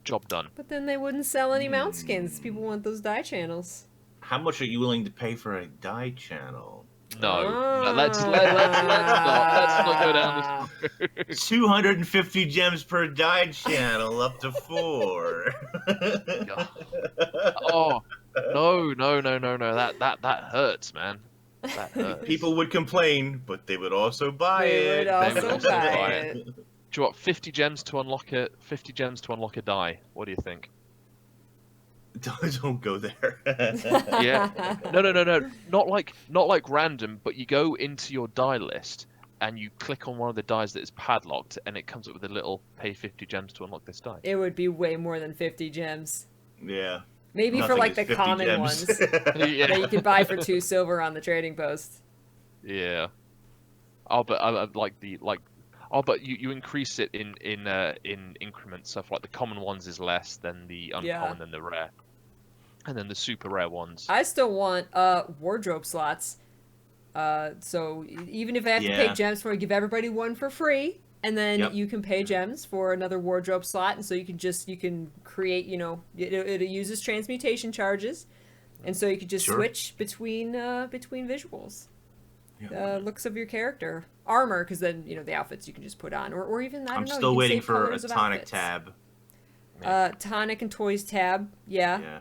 job done. But then they wouldn't sell any mount skins. People want those die channels. How much are you willing to pay for a die channel? No, let's not go down this. 250 gems per die channel, up to 4. Oh, no. That hurts, man. That hurts. People would complain, but they would also buy They it. would also buy it. Do you want 50 gems to unlock a die? What do you think? Don't go there. Yeah. No. Not like random, but you go into your die list and you click on one of the dies that is padlocked, and it comes up with a little pay 50 gems to unlock this die. It would be way more than 50 gems. Yeah. Maybe Nothing for like is the 50 common gems. ones Yeah. that you could buy for 2 silver on the trading post. Yeah. But you increase it in increments. So for like the common ones is less than the uncommon than the rare, and then the super rare ones. I still want wardrobe slots. So even if I have to pay gems for it, give everybody one for free, and then you can pay gems for another wardrobe slot, and so you can create. It uses transmutation charges, and so you could just switch between visuals. Looks of your character, armor, because then the outfits you can just put on, or even I don't know. I'm still waiting for a tonic tonic tab. Tonic and toys tab,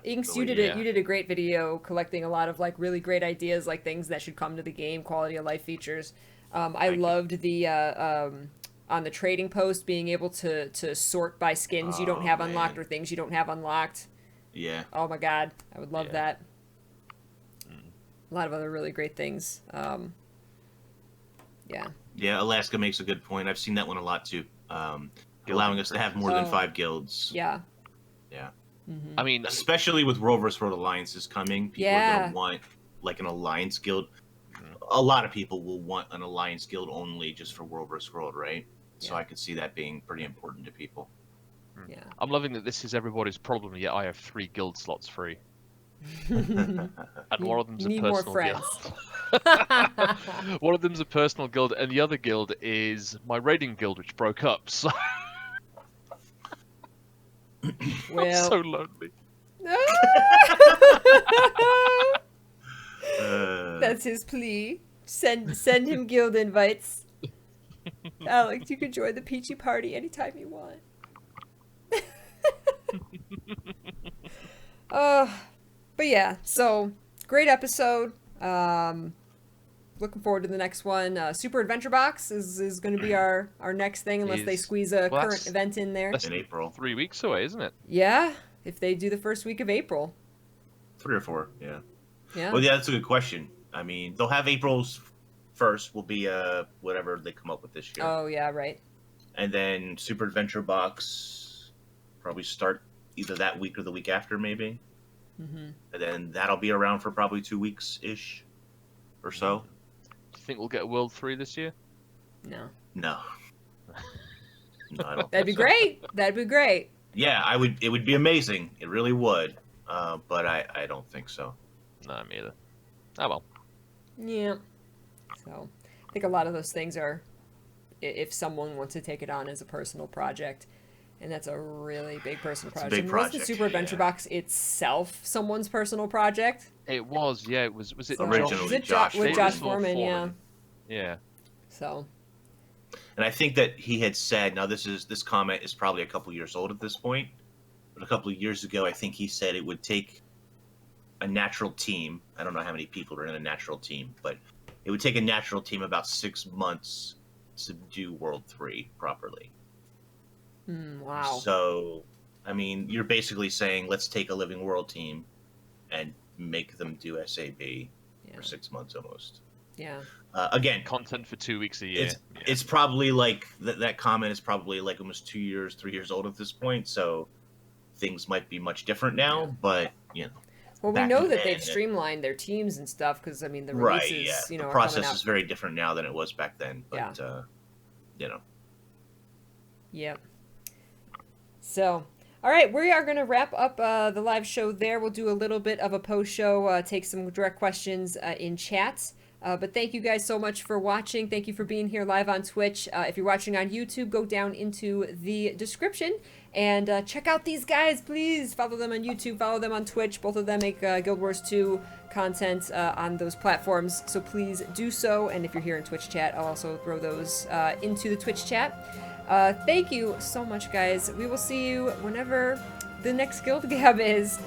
Inks, you did a great video collecting a lot of like really great ideas, like things that should come to the game, quality of life features. I loved the on the trading post being able to sort by skins you don't have unlocked or things you don't have unlocked. Yeah. Oh my god, I would love that. A lot of other really great things. Yeah, Alaska makes a good point. I've seen that one a lot too. Allowing us to have more than 5 guilds. Yeah. Mm-hmm. I mean, especially with World vs. World alliances coming, people are going to want like an alliance guild. A lot of people will want an alliance guild only just for World vs. World, right? So I could see that being pretty important to people. Yeah. I'm loving that this is everybody's problem, yet I have 3 guild slots free. And one of them's a personal guild. One of them's a personal guild, and the other guild is my raiding guild, which broke up. So I'm so lonely. That's his plea. Send him guild invites. Alex, you can join the Peachy party anytime you want. But yeah, so great episode. Looking forward to the next one. Super Adventure Box is going to be our next thing, unless they squeeze a current event in there. That's in April. 3 weeks away, isn't it? Yeah, if they do the first week of April. 3 or 4, yeah. Yeah. Well, yeah, that's a good question. I mean, they'll have April's 1st will be whatever they come up with this year. Oh, yeah, right. And then Super Adventure Box probably start either that week or the week after, maybe. Mm-hmm. And then that'll be around for probably 2 weeks-ish or so. Do you think we'll get World 3 this year? No. No, I don't. That'd be great. That'd be great. Yeah, it would be amazing. It really would. But I don't think so. No, me either. Oh well. Yeah. So, I think a lot of those things are, if someone wants to take it on as a personal project, and that's a really big personal project. Big project. Was the Super Adventure Box itself someone's personal project? It was, yeah. It was it originally Josh? With Josh Foreman, Foreman, yeah. Yeah. So. And I think that he had said, now this comment is probably a couple years old at this point, but a couple of years ago, I think he said it would take a natural team. I don't know how many people are in a natural team, but it would take a natural team about 6 months to do World 3 properly. Wow. So, I mean, you're basically saying, let's take a Living World team and make them do SAB for 6 months almost. Yeah. Again, content for 2 weeks a year. It's probably like that comment is probably like almost 2 years, 3 years old at this point. So things might be much different now, but you know. Well, we know that they've streamlined their teams and stuff because I mean the releases, the process is very different now than it was back then. But you know. Yep. So, all right, we are going to wrap up the live show there. We'll do a little bit of a post show, take some direct questions in chats. But thank you guys so much for watching. Thank you for being here live on Twitch. If you're watching on YouTube, go down into the description and check out these guys, please. Follow them on YouTube, follow them on Twitch. Both of them make Guild Wars 2 content on those platforms, so please do so. And if you're here in Twitch chat, I'll also throw those into the Twitch chat. Thank you so much, guys. We will see you whenever the next GuildGab is,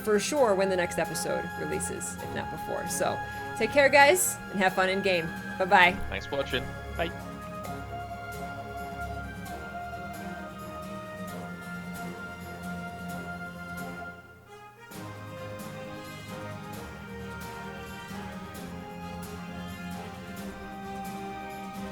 for sure when the next episode releases, if not before. So take care, guys, and have fun in game. Bye-bye. Thanks for watching. Bye.